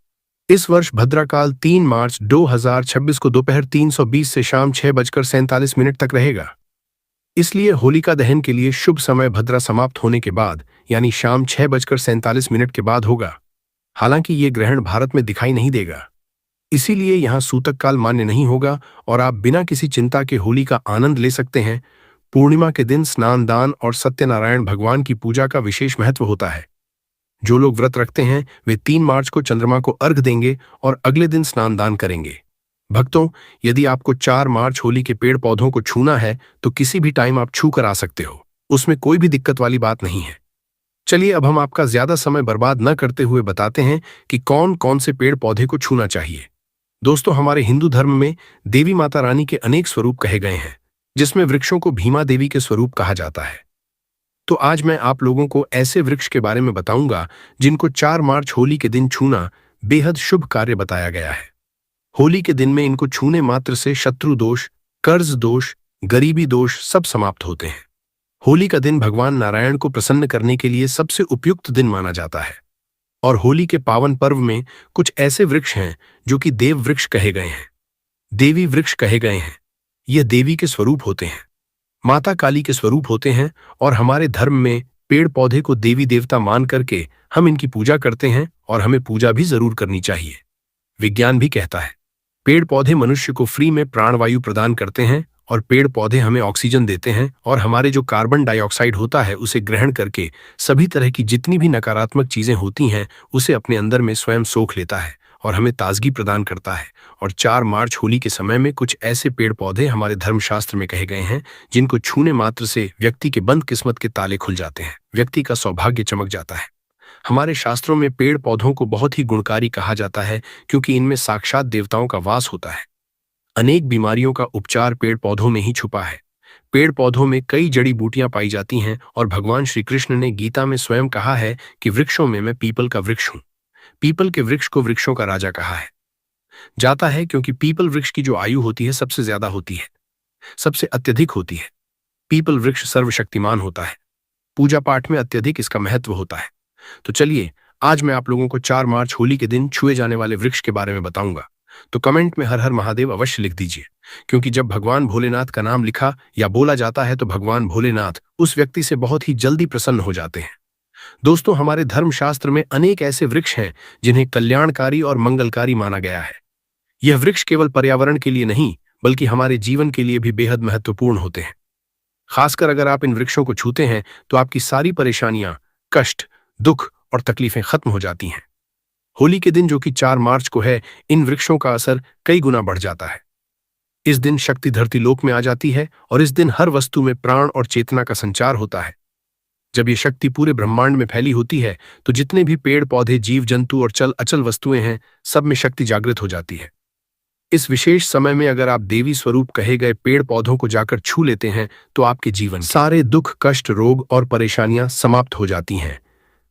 इस वर्ष भद्राकाल 3 मार्च 2026 को दोपहर 3:20 से शाम 6:47 तक रहेगा। इसलिए होलिका दहन के लिए शुभ समय भद्रा समाप्त होने के बाद यानी शाम 6:47 के बाद होगा। हालांकि ये ग्रहण भारत में दिखाई नहीं देगा, इसीलिए यहाँ सूतक काल मान्य नहीं होगा और आप बिना किसी चिंता के होली का आनंद ले सकते हैं। पूर्णिमा के दिन स्नान दान और सत्यनारायण भगवान की पूजा का विशेष महत्व होता है। जो लोग व्रत रखते हैं वे 3 मार्च को चंद्रमा को अर्घ देंगे और अगले दिन स्नान दान करेंगे। भक्तों, यदि आपको 4 मार्च होली के पेड़ पौधों को छूना है तो किसी भी टाइम आप छू कर आ सकते हो, उसमें कोई भी दिक्कत वाली बात नहीं है। चलिए अब हम आपका ज्यादा समय बर्बाद न करते हुए बताते हैं कि कौन कौन से पेड़ पौधे को छूना चाहिए। दोस्तों, हमारे हिंदू धर्म में देवी माता रानी के अनेक स्वरूप कहे गए हैं, जिसमें वृक्षों को भीमा देवी के स्वरूप कहा जाता है। तो आज मैं आप लोगों को ऐसे वृक्ष के बारे में बताऊंगा जिनको 4 मार्च होली के दिन छूना बेहद शुभ कार्य बताया गया है। होली के दिन में इनको छूने मात्र से शत्रु दोष, कर्ज दोष, गरीबी दोष सब समाप्त होते हैं। होली का दिन भगवान नारायण को प्रसन्न करने के लिए सबसे उपयुक्त दिन माना जाता है और होली के पावन पर्व में कुछ ऐसे वृक्ष हैं जो कि देव वृक्ष कहे गए हैं, देवी वृक्ष कहे गए हैं। यह देवी के स्वरूप होते हैं, माता काली के स्वरूप होते हैं और हमारे धर्म में पेड़ पौधे को देवी देवता मान करके हम इनकी पूजा करते हैं और हमें पूजा भी जरूर करनी चाहिए। विज्ञान भी कहता है पेड़ पौधे मनुष्य को फ्री में प्राणवायु प्रदान करते हैं और पेड़ पौधे हमें ऑक्सीजन देते हैं और हमारे जो कार्बन डाइऑक्साइड होता है उसे ग्रहण करके सभी तरह की जितनी भी नकारात्मक चीजें होती हैं उसे अपने अंदर में स्वयं सोख लेता है और हमें ताजगी प्रदान करता है। और 4 मार्च होली के समय में कुछ ऐसे पेड़ पौधे हमारे धर्मशास्त्र में कहे गए हैं जिनको छूने मात्र से व्यक्ति के बंद किस्मत के ताले खुल जाते हैं, व्यक्ति का सौभाग्य चमक जाता है। हमारे शास्त्रों में पेड़ पौधों को बहुत ही गुणकारी कहा जाता है क्योंकि इनमें साक्षात देवताओं का वास होता है। अनेक बीमारियों का उपचार पेड़ पौधों में ही छुपा है। पेड़ पौधों में कई जड़ी बूटियां पाई जाती हैं और भगवान श्री कृष्ण ने गीता में स्वयं कहा है कि वृक्षों में मैं पीपल का वृक्ष हूं। पीपल के वृक्ष को वृक्षों का राजा कहा है जाता है क्योंकि पीपल वृक्ष की जो आयु होती है सबसे ज्यादा होती है, सबसे अत्यधिक होती है। पीपल वृक्ष सर्वशक्तिमान होता है, पूजा पाठ में अत्यधिक इसका महत्व होता है। तो चलिए आज मैं आप लोगों को 4 मार्च होली के दिन छुए जाने वाले वृक्ष के बारे में बताऊंगा। तो कमेंट में हर हर महादेव अवश्य लिख दीजिए क्योंकि जब भगवान भोलेनाथ का नाम लिखा या बोला जाता है तो भगवान भोलेनाथ उस व्यक्ति से बहुत ही जल्दी प्रसन्न हो जाते हैं। दोस्तों, हमारे धर्मशास्त्र में अनेक ऐसे वृक्ष हैं जिन्हें कल्याणकारी और मंगलकारी माना गया है। यह वृक्ष केवल पर्यावरण के लिए नहीं बल्कि हमारे जीवन के लिए भी बेहद महत्वपूर्ण होते हैं। खासकर अगर आप इन वृक्षों को छूते हैं तो आपकी सारी परेशानियां, कष्ट, दुख और तकलीफें खत्म हो जाती हैं। होली के दिन जो कि 4 मार्च को है, इन वृक्षों का असर कई गुना बढ़ जाता है। इस दिन शक्ति धरती लोक में आ जाती है और इस दिन हर वस्तु में प्राण और चेतना का संचार होता है। जब ये शक्ति पूरे ब्रह्मांड में फैली होती है तो जितने भी पेड़ पौधे, जीव जंतु और चल अचल वस्तुएं हैं, सब में शक्ति जागृत हो जाती है। इस विशेष समय में अगर आप देवी स्वरूप कहे गए पेड़ पौधों को जाकर छू लेते हैं तो आपके जीवन सारे दुख, कष्ट, रोग और परेशानियां समाप्त हो जाती हैं।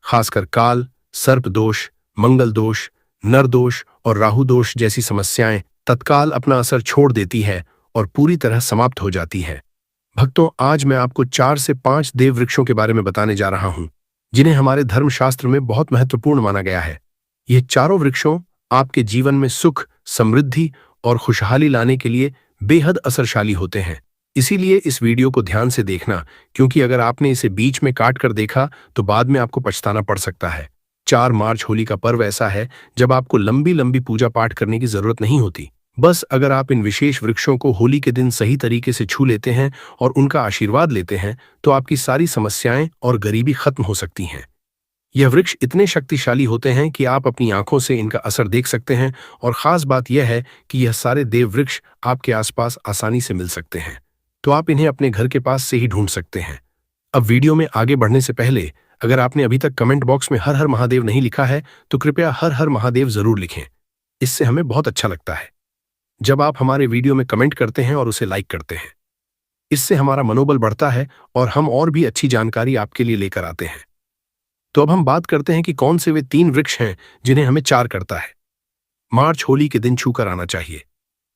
खासकर काल, सर्प दोष, मंगल दोष, नर दोष और राहु दोष जैसी समस्याएं तत्काल अपना असर छोड़ देती है और पूरी तरह समाप्त हो जाती है। भक्तों, आज मैं आपको 4 से 5 देव वृक्षों के बारे में बताने जा रहा हूं जिन्हें हमारे धर्मशास्त्र में बहुत महत्वपूर्ण माना गया है। ये चारों वृक्षों आपके जीवन में सुख, समृद्धि और खुशहाली लाने के लिए बेहद असरशाली होते हैं। इसीलिए इस वीडियो को ध्यान से देखना क्योंकि अगर आपने इसे बीच में काट कर देखा तो बाद में आपको पछताना पड़ सकता है। 4 मार्च होली का पर्व ऐसा है जब आपको लंबी लंबी पूजा पाठ करने की जरूरत नहीं होती। बस अगर आप इन विशेष वृक्षों को होली के दिन सही तरीके से छू लेते हैं और उनका आशीर्वाद लेते हैं तो आपकी सारी समस्याएं और गरीबी खत्म हो सकती हैं। यह वृक्ष इतने शक्तिशाली होते हैं कि आप अपनी आंखों से इनका असर देख सकते हैं और खास बात यह है कि यह सारे देव वृक्ष आपके आसपास आसानी से मिल सकते हैं, तो आप इन्हें अपने घर के पास से ही ढूंढ सकते हैं। अब वीडियो में आगे बढ़ने से पहले अगर आपने अभी तक कमेंट बॉक्स में हर हर महादेव नहीं लिखा है तो कृपया हर हर महादेव जरूर लिखें। इससे हमें बहुत अच्छा लगता है जब आप हमारे वीडियो में कमेंट करते हैं और उसे लाइक करते हैं। इससे हमारा मनोबल बढ़ता है और हम और भी अच्छी जानकारी आपके लिए लेकर आते हैं। तो अब हम बात करते हैं कि कौन से वे 3 वृक्ष हैं जिन्हें हमें 4 करता है मार्च होली के दिन छूकर आना चाहिए।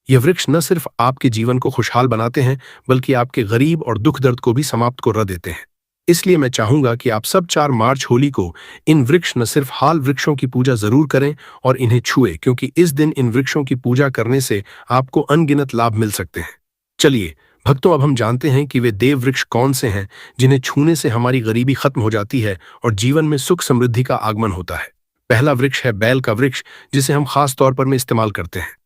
यह वृक्ष न सिर्फ आपके जीवन को खुशहाल बनाते हैं बल्कि आपके गरीब और दुख दर्द को भी समाप्त कर देते हैं। इसलिए मैं चाहूंगा कि आप सब 4 मार्च होली को इन वृक्ष न सिर्फ हाल वृक्षों की पूजा जरूर करें और इन्हें छुए, क्योंकि इस दिन इन वृक्षों की पूजा करने से आपको अनगिनत लाभ मिल सकते हैं। चलिए भक्तों, अब हम जानते हैं कि वे देव वृक्ष कौन से हैं जिन्हें छूने से हमारी गरीबी खत्म हो जाती है और जीवन में सुख समृद्धि का आगमन होता है। पहला वृक्ष है बैल का वृक्ष, जिसे हम खास तौर पर में इस्तेमाल करते हैं।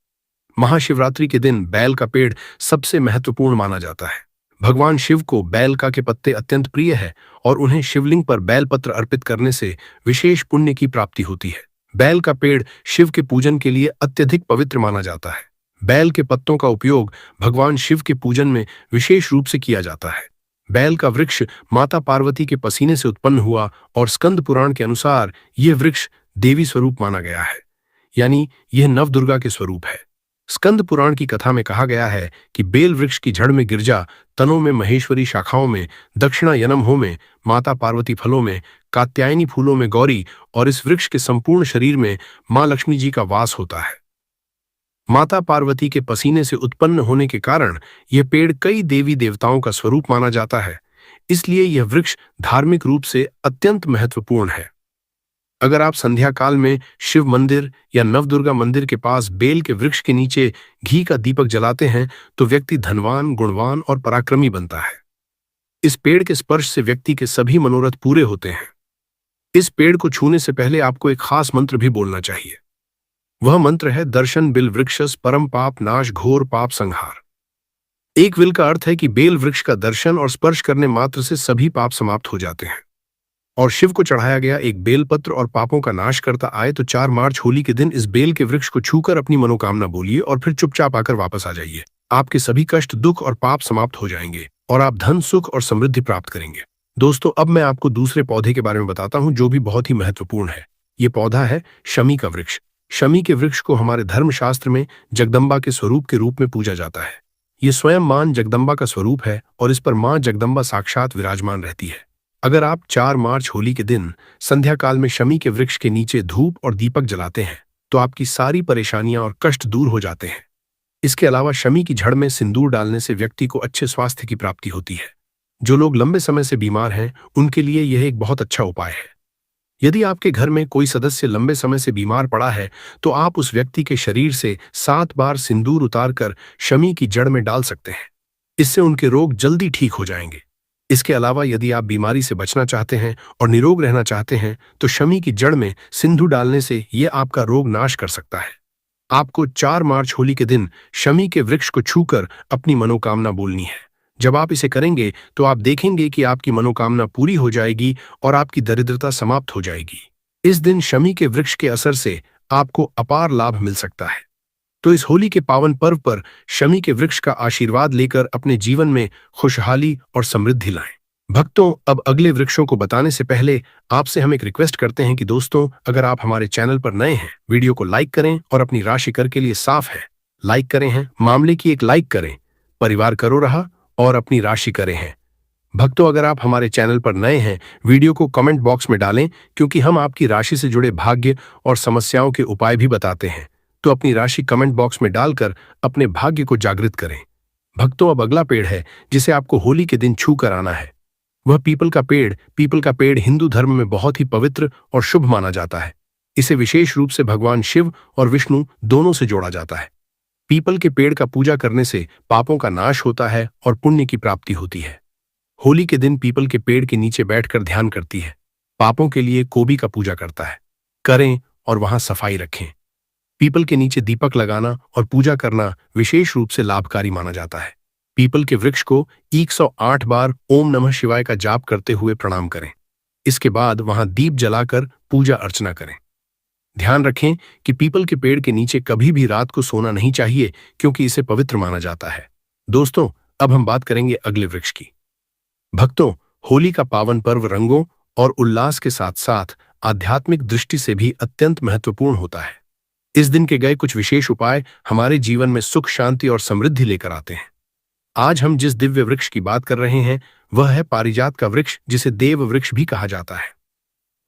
महाशिवरात्रि के दिन बैल का पेड़ सबसे महत्वपूर्ण माना जाता है। भगवान शिव को बैल का के पत्ते अत्यंत प्रिय है और उन्हें शिवलिंग पर बैल पत्र अर्पित करने से विशेष पुण्य की प्राप्ति होती है। बैल का पेड़ शिव के पूजन के लिए अत्यधिक पवित्र माना जाता है। बैल के पत्तों का उपयोग भगवान शिव के पूजन में विशेष रूप से किया जाता है। बैल का वृक्ष माता पार्वती के पसीने से उत्पन्न हुआ और स्कंद पुराण के अनुसार यह वृक्ष देवी स्वरूप माना गया है, यानी यह नवदुर्गा के स्वरूप है। स्कंद पुराण की कथा में कहा गया है कि बेल वृक्ष की जड़ में गिरजा, तनों में महेश्वरी, शाखाओं में दक्षिणा यनमहो में माता पार्वती, फलों में कात्यायनी, फूलों में गौरी और इस वृक्ष के संपूर्ण शरीर में मां लक्ष्मी जी का वास होता है। माता पार्वती के पसीने से उत्पन्न होने के कारण यह पेड़ कई देवी देवताओं का स्वरूप माना जाता है, इसलिए यह वृक्ष धार्मिक रूप से अत्यंत महत्वपूर्ण है। अगर आप संध्या काल में शिव मंदिर या नवदुर्गा मंदिर के पास बेल के वृक्ष के नीचे घी का दीपक जलाते हैं तो व्यक्ति धनवान, गुणवान और पराक्रमी बनता है। इस पेड़ के स्पर्श से व्यक्ति के सभी मनोरथ पूरे होते हैं। इस पेड़ को छूने से पहले आपको एक खास मंत्र भी बोलना चाहिए। वह मंत्र है दर्शन बिल वृक्षस परम पाप नाश घोर पाप संहार। एक विल का अर्थ है कि बेल वृक्ष का दर्शन और स्पर्श करने मात्र से सभी पाप समाप्त हो जाते हैं और शिव को चढ़ाया गया एक बेलपत्र और पापों का नाश करता आए। तो 4 मार्च होली के दिन इस बेल के वृक्ष को छूकर अपनी मनोकामना बोलिए और फिर चुपचाप आकर वापस आ जाइए। आपके सभी कष्ट, दुख और पाप समाप्त हो जाएंगे और आप धन, सुख और समृद्धि प्राप्त करेंगे। दोस्तों, अब मैं आपको दूसरे पौधे के बारे में बताता हूँ जो भी बहुत ही महत्वपूर्ण है। ये पौधा है शमी का वृक्ष। शमी के वृक्ष को हमारे धर्मशास्त्र में जगदम्बा के स्वरूप के रूप में पूजा जाता है। ये स्वयं मां जगदम्बा का स्वरूप है और इस पर मां जगदम्बा साक्षात विराजमान रहती है। अगर आप 4 मार्च होली के दिन संध्या काल में शमी के वृक्ष के नीचे धूप और दीपक जलाते हैं तो आपकी सारी परेशानियां और कष्ट दूर हो जाते हैं। इसके अलावा शमी की जड़ में सिंदूर डालने से व्यक्ति को अच्छे स्वास्थ्य की प्राप्ति होती है। जो लोग लंबे समय से बीमार हैं उनके लिए यह एक बहुत अच्छा उपाय है। यदि आपके घर में कोई सदस्य लंबे समय से बीमार पड़ा है तो आप उस व्यक्ति के शरीर से 7 बार सिंदूर उतारकर शमी की जड़ में डाल सकते हैं। इससे उनके रोग जल्दी ठीक हो जाएंगे। इसके अलावा यदि आप बीमारी से बचना चाहते हैं और निरोग रहना चाहते हैं तो शमी की जड़ में सिंदूर डालने से यह आपका रोग नाश कर सकता है। आपको 4 मार्च होली के दिन शमी के वृक्ष को छूकर अपनी मनोकामना बोलनी है। जब आप इसे करेंगे तो आप देखेंगे कि आपकी मनोकामना पूरी हो जाएगी और आपकी दरिद्रता समाप्त हो जाएगी। इस दिन शमी के वृक्ष के असर से आपको अपार लाभ मिल सकता है। तो इस होली के पावन पर्व पर शमी के वृक्ष का आशीर्वाद लेकर अपने जीवन में खुशहाली और समृद्धि लाएं। भक्तों, अब अगले वृक्षों को बताने से पहले आपसे हम एक रिक्वेस्ट करते हैं कि दोस्तों, अगर आप हमारे चैनल पर नए हैं, वीडियो को लाइक करें और अपनी राशि कर के लिए साफ है लाइक करें हैं, मामले की एक लाइक करें, परिवार करो रहा और अपनी राशि करें हैं। भक्तों, अगर आप हमारे चैनल पर नए हैं, वीडियो को कमेंट बॉक्स में डालें, क्योंकि हम आपकी राशि से जुड़े भाग्य और समस्याओं के उपाय भी बताते हैं। तो अपनी राशि कमेंट बॉक्स में डालकर अपने भाग्य को जागृत करें। भक्तों, अब अगला पेड़ है जिसे आपको होली के दिन छू कर आना है। वह पीपल का पेड़। पीपल का पेड़ हिंदू धर्म में बहुत ही पवित्र और शुभ माना जाता है। इसे विशेष रूप से भगवान शिव और विष्णु दोनों से जोड़ा जाता है। पीपल के पेड़ का पूजा करने से पापों का नाश होता है और पुण्य की प्राप्ति होती है। होली के दिन पीपल के पेड़ के नीचे बैठकर ध्यान करती है, पापों के लिए कोबी का पूजा करता है, करें और वहां सफाई रखें। पीपल के नीचे दीपक लगाना और पूजा करना विशेष रूप से लाभकारी माना जाता है। पीपल के वृक्ष को 108 बार ओम नमः शिवाय का जाप करते हुए प्रणाम करें। इसके बाद वहां दीप जलाकर पूजा अर्चना करें। ध्यान रखें कि पीपल के पेड़ के नीचे कभी भी रात को सोना नहीं चाहिए, क्योंकि इसे पवित्र माना जाता है। दोस्तों, अब हम बात करेंगे अगले वृक्ष की। भक्तों, होली का पावन पर्व रंगों और उल्लास के साथ साथ आध्यात्मिक दृष्टि से भी अत्यंत महत्वपूर्ण होता है। इस दिन के गए कुछ विशेष उपाय हमारे जीवन में सुख, शांति और समृद्धि लेकर आते हैं। आज हम जिस दिव्य वृक्ष की बात कर रहे हैं वह है पारिजात का वृक्ष, जिसे देव वृक्ष भी कहा जाता है।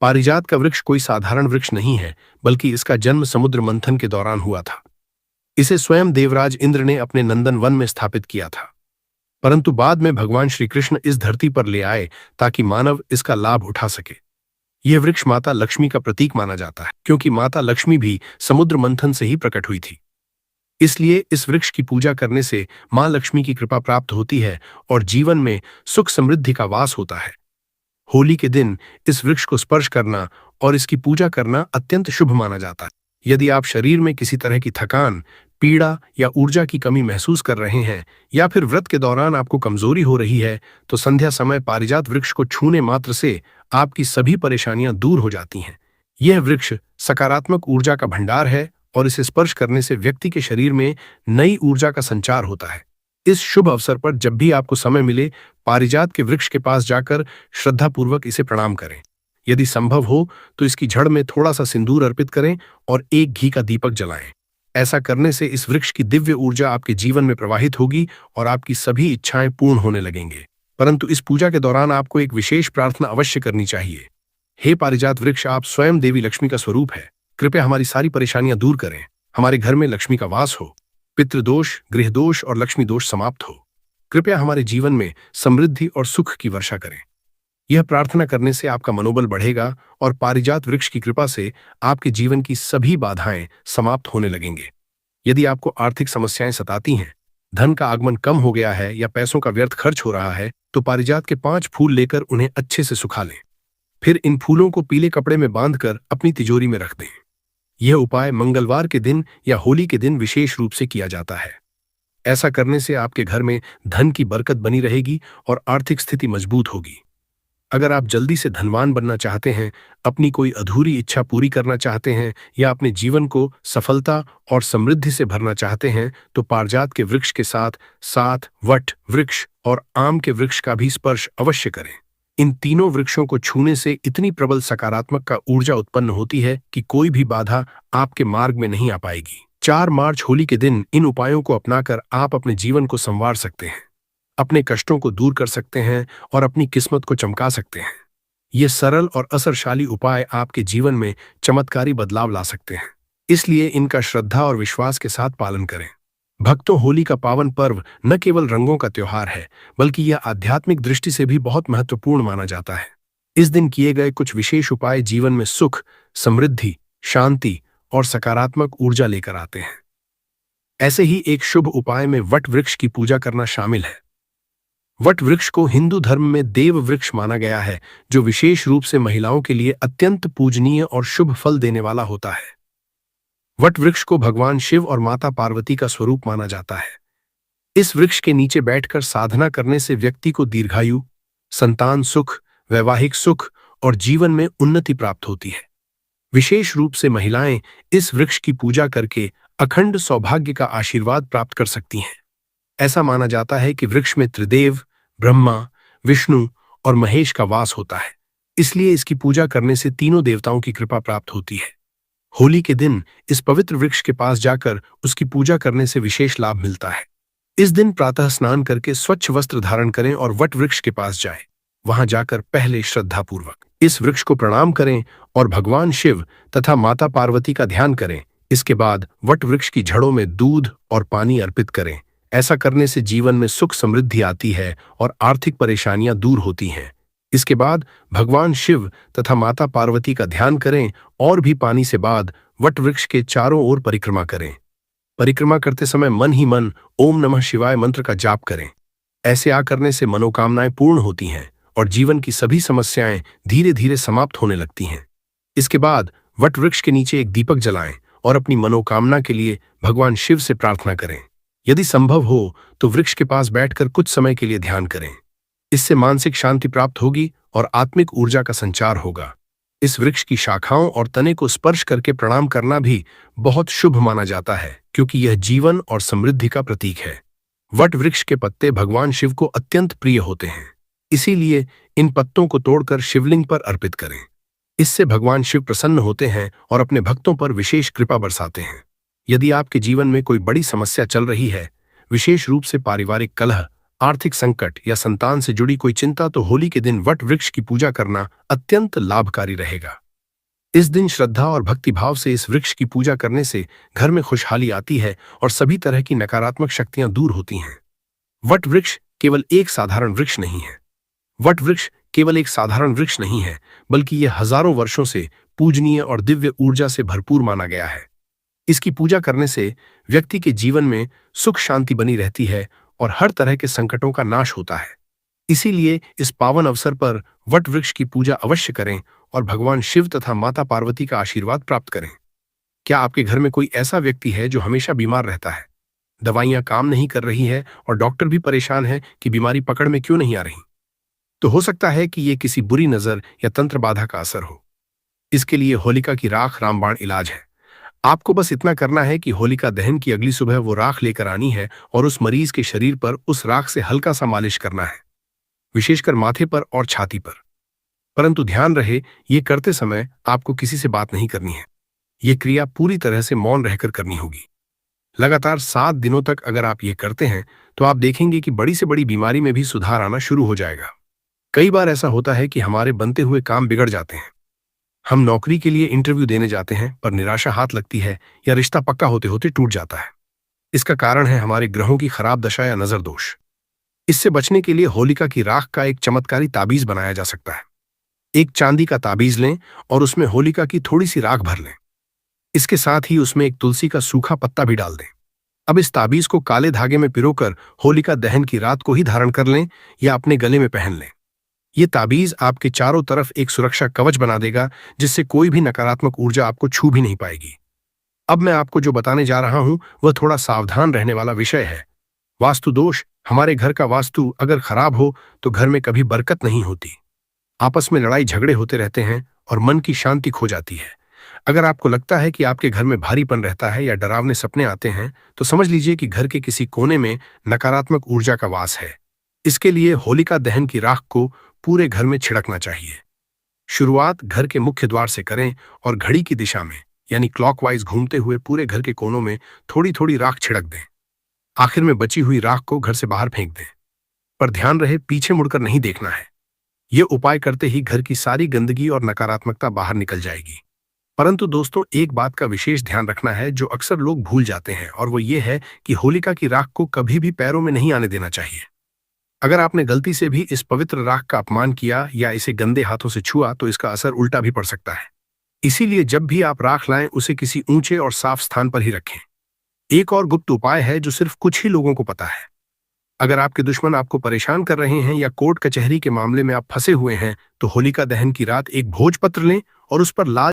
पारिजात का वृक्ष कोई साधारण वृक्ष नहीं है, बल्कि इसका जन्म समुद्र मंथन के दौरान हुआ था। इसे स्वयं देवराज इंद्र ने अपने नंदन वन में स्थापित किया था, परंतु बाद में भगवान श्री कृष्ण इस धरती पर ले आए ताकि मानव इसका लाभ उठा सके। यह वृक्ष माता लक्ष्मी का प्रतीक माना जाता है, क्योंकि माता लक्ष्मी भी समुद्र मंथन से ही प्रकट हुई थी। इसलिए इस वृक्ष की पूजा करने से मां लक्ष्मी की कृपा प्राप्त होती है और जीवन में सुख समृद्धि का वास होता है। होली के दिन इस वृक्ष को स्पर्श करना और इसकी पूजा करना अत्यंत शुभ माना जाता है। यदि आप शरीर में किसी तरह की थकान, पीड़ा या ऊर्जा की कमी महसूस कर रहे हैं, या फिर व्रत के दौरान आपको कमजोरी हो रही है, तो संध्या समय पारिजात वृक्ष को छूने मात्र से आपकी सभी परेशानियां दूर हो जाती हैं। यह वृक्ष सकारात्मक ऊर्जा का भंडार है और इसे स्पर्श करने से व्यक्ति के शरीर में नई ऊर्जा का संचार होता है। इस शुभ अवसर पर जब भी आपको समय मिले, पारिजात के वृक्ष के पास जाकर श्रद्धापूर्वक इसे प्रणाम करें। यदि संभव हो तो इसकी जड़ में थोड़ा सा सिंदूर अर्पित करें और एक घी का दीपक जलाएं। ऐसा करने से इस वृक्ष की दिव्य ऊर्जा आपके जीवन में प्रवाहित होगी और आपकी सभी इच्छाएं पूर्ण होने लगेंगे। परंतु इस पूजा के दौरान आपको एक विशेष प्रार्थना अवश्य करनी चाहिए। हे पारिजात वृक्ष, आप स्वयं देवी लक्ष्मी का स्वरूप है। कृपया हमारी सारी परेशानियां दूर करें। हमारे घर में लक्ष्मी का वास हो, पितृदोष, गृह दोष और लक्ष्मी दोष समाप्त हो। कृपया हमारे जीवन में समृद्धि और सुख की वर्षा करें। यह प्रार्थना करने से आपका मनोबल बढ़ेगा और पारिजात वृक्ष की कृपा से आपके जीवन की सभी बाधाएं समाप्त होने लगेंगे। यदि आपको आर्थिक समस्याएं सताती हैं, धन का आगमन कम हो गया है या पैसों का व्यर्थ खर्च हो रहा है, तो पारिजात के 5 फूल लेकर उन्हें अच्छे से सुखा लें। फिर इन फूलों को पीले कपड़े में बांधकर अपनी तिजोरी में रख दें। यह उपाय मंगलवार के दिन या होली के दिन विशेष रूप से किया जाता है। ऐसा करने से आपके घर में धन की बरकत बनी रहेगी और आर्थिक स्थिति मजबूत होगी। अगर आप जल्दी से धनवान बनना चाहते हैं, अपनी कोई अधूरी इच्छा पूरी करना चाहते हैं या अपने जीवन को सफलता और समृद्धि से भरना चाहते हैं, तो पारिजात के वृक्ष के साथ साथ वट वृक्ष और आम के वृक्ष का भी स्पर्श अवश्य करें। इन तीनों वृक्षों को छूने से इतनी प्रबल सकारात्मक का ऊर्जा उत्पन्न होती है कि कोई भी बाधा आपके मार्ग में नहीं आ पाएगी। 4 मार्च होली के दिन इन उपायों को अपनाकर आप अपने जीवन को संवार सकते हैं, अपने कष्टों को दूर कर सकते हैं और अपनी किस्मत को चमका सकते हैं। ये सरल और असरशाली उपाय आपके जीवन में चमत्कारी बदलाव ला सकते हैं, इसलिए इनका श्रद्धा और विश्वास के साथ पालन करें। भक्तों, होली का पावन पर्व न केवल रंगों का त्योहार है, बल्कि यह आध्यात्मिक दृष्टि से भी बहुत महत्वपूर्ण माना जाता है। इस दिन किए गए कुछ विशेष उपाय जीवन में सुख, समृद्धि, शांति और सकारात्मक ऊर्जा लेकर आते हैं। ऐसे ही एक शुभ उपाय में वट वृक्ष की पूजा करना शामिल है। वट वृक्ष को हिंदू धर्म में देव वृक्ष माना गया है, जो विशेष रूप से महिलाओं के लिए अत्यंत पूजनीय और शुभ फल देने वाला होता है। वट वृक्ष को भगवान शिव और माता पार्वती का स्वरूप माना जाता है। इस वृक्ष के नीचे बैठकर साधना करने से व्यक्ति को दीर्घायु, संतान सुख, वैवाहिक सुख और जीवन में उन्नति प्राप्त होती है। विशेष रूप से महिलाएं इस वृक्ष की पूजा करके अखंड सौभाग्य का आशीर्वाद प्राप्त कर सकती हैं। ऐसा माना जाता है कि वृक्ष में त्रिदेव, ब्रह्मा, विष्णु और महेश का वास होता है, इसलिए इसकी पूजा करने से तीनों देवताओं की कृपा प्राप्त होती है। होली के दिन इस पवित्र वृक्ष के पास जाकर उसकी पूजा करने से विशेष लाभ मिलता है। इस दिन प्रातः स्नान करके स्वच्छ वस्त्र धारण करें और वट वृक्ष के पास जाएं। वहां जाकर पहले श्रद्धापूर्वक इस वृक्ष को प्रणाम करें और भगवान शिव तथा माता पार्वती का ध्यान करें। इसके बाद वट वृक्ष की जड़ों में दूध और पानी अर्पित करें। ऐसा करने से जीवन में सुख समृद्धि आती है और आर्थिक परेशानियां दूर होती हैं। इसके बाद भगवान शिव तथा माता पार्वती का ध्यान करें और भी पानी से बाद वट वृक्ष के चारों ओर परिक्रमा करें। परिक्रमा करते समय मन ही मन ओम नमः शिवाय मंत्र का जाप करें। ऐसे करने से मनोकामनाएं पूर्ण होती हैं और जीवन की सभी समस्याएं धीरे धीरे समाप्त होने लगती हैं। इसके बाद वट वृक्ष के नीचे एक दीपक जलाएं और अपनी मनोकामना के लिए भगवान शिव से प्रार्थना करें। यदि संभव हो तो वृक्ष के पास बैठकर कुछ समय के लिए ध्यान करें। इससे मानसिक शांति प्राप्त होगी और आत्मिक ऊर्जा का संचार होगा। इस वृक्ष की शाखाओं और तने को स्पर्श करके प्रणाम करना भी बहुत शुभ माना जाता है, क्योंकि यह जीवन और समृद्धि का प्रतीक है। वट वृक्ष के पत्ते भगवान शिव को अत्यंत प्रिय होते हैं, इसीलिए इन पत्तों को तोड़कर शिवलिंग पर अर्पित करें। इससे भगवान शिव प्रसन्न होते हैं और अपने भक्तों पर विशेष कृपा बरसाते हैं। यदि आपके जीवन में कोई बड़ी समस्या चल रही है, विशेष रूप से पारिवारिक कलह, आर्थिक संकट या संतान से जुड़ी कोई चिंता, तो होली के दिन वट वृक्ष की पूजा करना अत्यंत लाभकारी रहेगा। इस दिन श्रद्धा और भक्तिभाव से इस वृक्ष की पूजा करने से घर में खुशहाली आती है और सभी तरह की नकारात्मक शक्तियां दूर होती हैं। वट वृक्ष केवल एक साधारण वृक्ष नहीं है। वट वृक्ष केवल एक साधारण वृक्ष नहीं है, बल्कि यह हजारों वर्षों से पूजनीय और दिव्य ऊर्जा से भरपूर माना गया है। इसकी पूजा करने से व्यक्ति के जीवन में सुख शांति बनी रहती है और हर तरह के संकटों का नाश होता है। इसीलिए इस पावन अवसर पर वट वृक्ष की पूजा अवश्य करें और भगवान शिव तथा माता पार्वती का आशीर्वाद प्राप्त करें। क्या आपके घर में कोई ऐसा व्यक्ति है जो हमेशा बीमार रहता है, दवाइयां काम नहीं कर रही है और डॉक्टर भी परेशान है कि बीमारी पकड़ में क्यों नहीं आ रही? तो हो सकता है कि ये किसी बुरी नजर या तंत्र बाधा का असर हो। इसके लिए होलिका की राख रामबाण इलाज है। आपको बस इतना करना है कि होलिका दहन की अगली सुबह वो राख लेकर आनी है और उस मरीज के शरीर पर उस राख से हल्का सा मालिश करना है, विशेषकर माथे पर और छाती पर। परंतु ध्यान रहे, ये करते समय आपको किसी से बात नहीं करनी है। ये क्रिया पूरी तरह से मौन रहकर करनी होगी। लगातार 7 दिनों तक अगर आप ये करते हैं तो आप देखेंगे कि बड़ी से बड़ी बीमारी में भी सुधार आना शुरू हो जाएगा। कई बार ऐसा होता है कि हमारे बनते हुए काम बिगड़ जाते हैं। हम नौकरी के लिए इंटरव्यू देने जाते हैं पर निराशा हाथ लगती है या रिश्ता पक्का होते होते टूट जाता है। इसका कारण है हमारे ग्रहों की खराब दशा या नजर दोष। इससे बचने के लिए होलिका की राख का एक चमत्कारी ताबीज बनाया जा सकता है। एक चांदी का ताबीज लें और उसमें होलिका की थोड़ी सी राख भर लें। इसके साथ ही उसमें एक तुलसी का सूखा पत्ता भी डाल दें। अब इस ताबीज को काले धागे में पिरोकर होलिका दहन की रात को ही धारण कर लें या अपने गले में पहन लें। ये ताबीज आपके चारों तरफ एक सुरक्षा कवच बना देगा, जिससे कोई भी नकारात्मक ऊर्जा आपको छू भी नहीं पाएगी। अब मैं आपको जो बताने जा रहा हूं वह थोड़ा सावधान रहने वाला विषय है। वास्तु दोष। हमारे घर का वास्तु अगर खराब हो तो घर में कभी बरकत नहीं होती। आपस में लड़ाई झगड़े होते रहते हैं और मन की शांति खो जाती है। अगर आपको लगता है कि आपके घर में भारीपन रहता है या डरावने सपने आते हैं, तो समझ लीजिए कि घर के किसी कोने में नकारात्मक ऊर्जा का वास है। इसके लिए होलिका दहन की राख को पूरे घर में छिड़कना चाहिए। शुरुआत घर के मुख्य द्वार से करें और घड़ी की दिशा में यानी क्लॉकवाइज घूमते हुए पूरे घर के कोनों में थोड़ी थोड़ी राख छिड़क दें। आखिर में बची हुई राख को घर से बाहर फेंक दें, पर ध्यान रहे पीछे मुड़कर नहीं देखना है। ये उपाय करते ही घर की सारी गंदगी और नकारात्मकता बाहर निकल जाएगी। परंतु दोस्तों, एक बात का विशेष ध्यान रखना है जो अक्सर लोग भूल जाते हैं, और वो ये है कि होलिका की राख को कभी भी पैरों में नहीं आने देना चाहिए। अगर आपने गलती से भी इस पवित्र राख का अपमान किया या इसे गंदे हाथों से छुआ तो इसका असर उल्टा भी पड़ सकता है। इसीलिए जब भी आप राख लाएं उसे किसी ऊंचे और साफ स्थान पर ही रखें। एक और गुप्त उपाय है जो सिर्फ कुछ ही लोगों को पता है। अगर आपके दुश्मन आपको परेशान कर रहे हैं या कोर्ट कचहरी के मामले में आप फंसे हुए हैं, तो होलिका दहन की रात एक भोजपत्र लें और उस पर लाल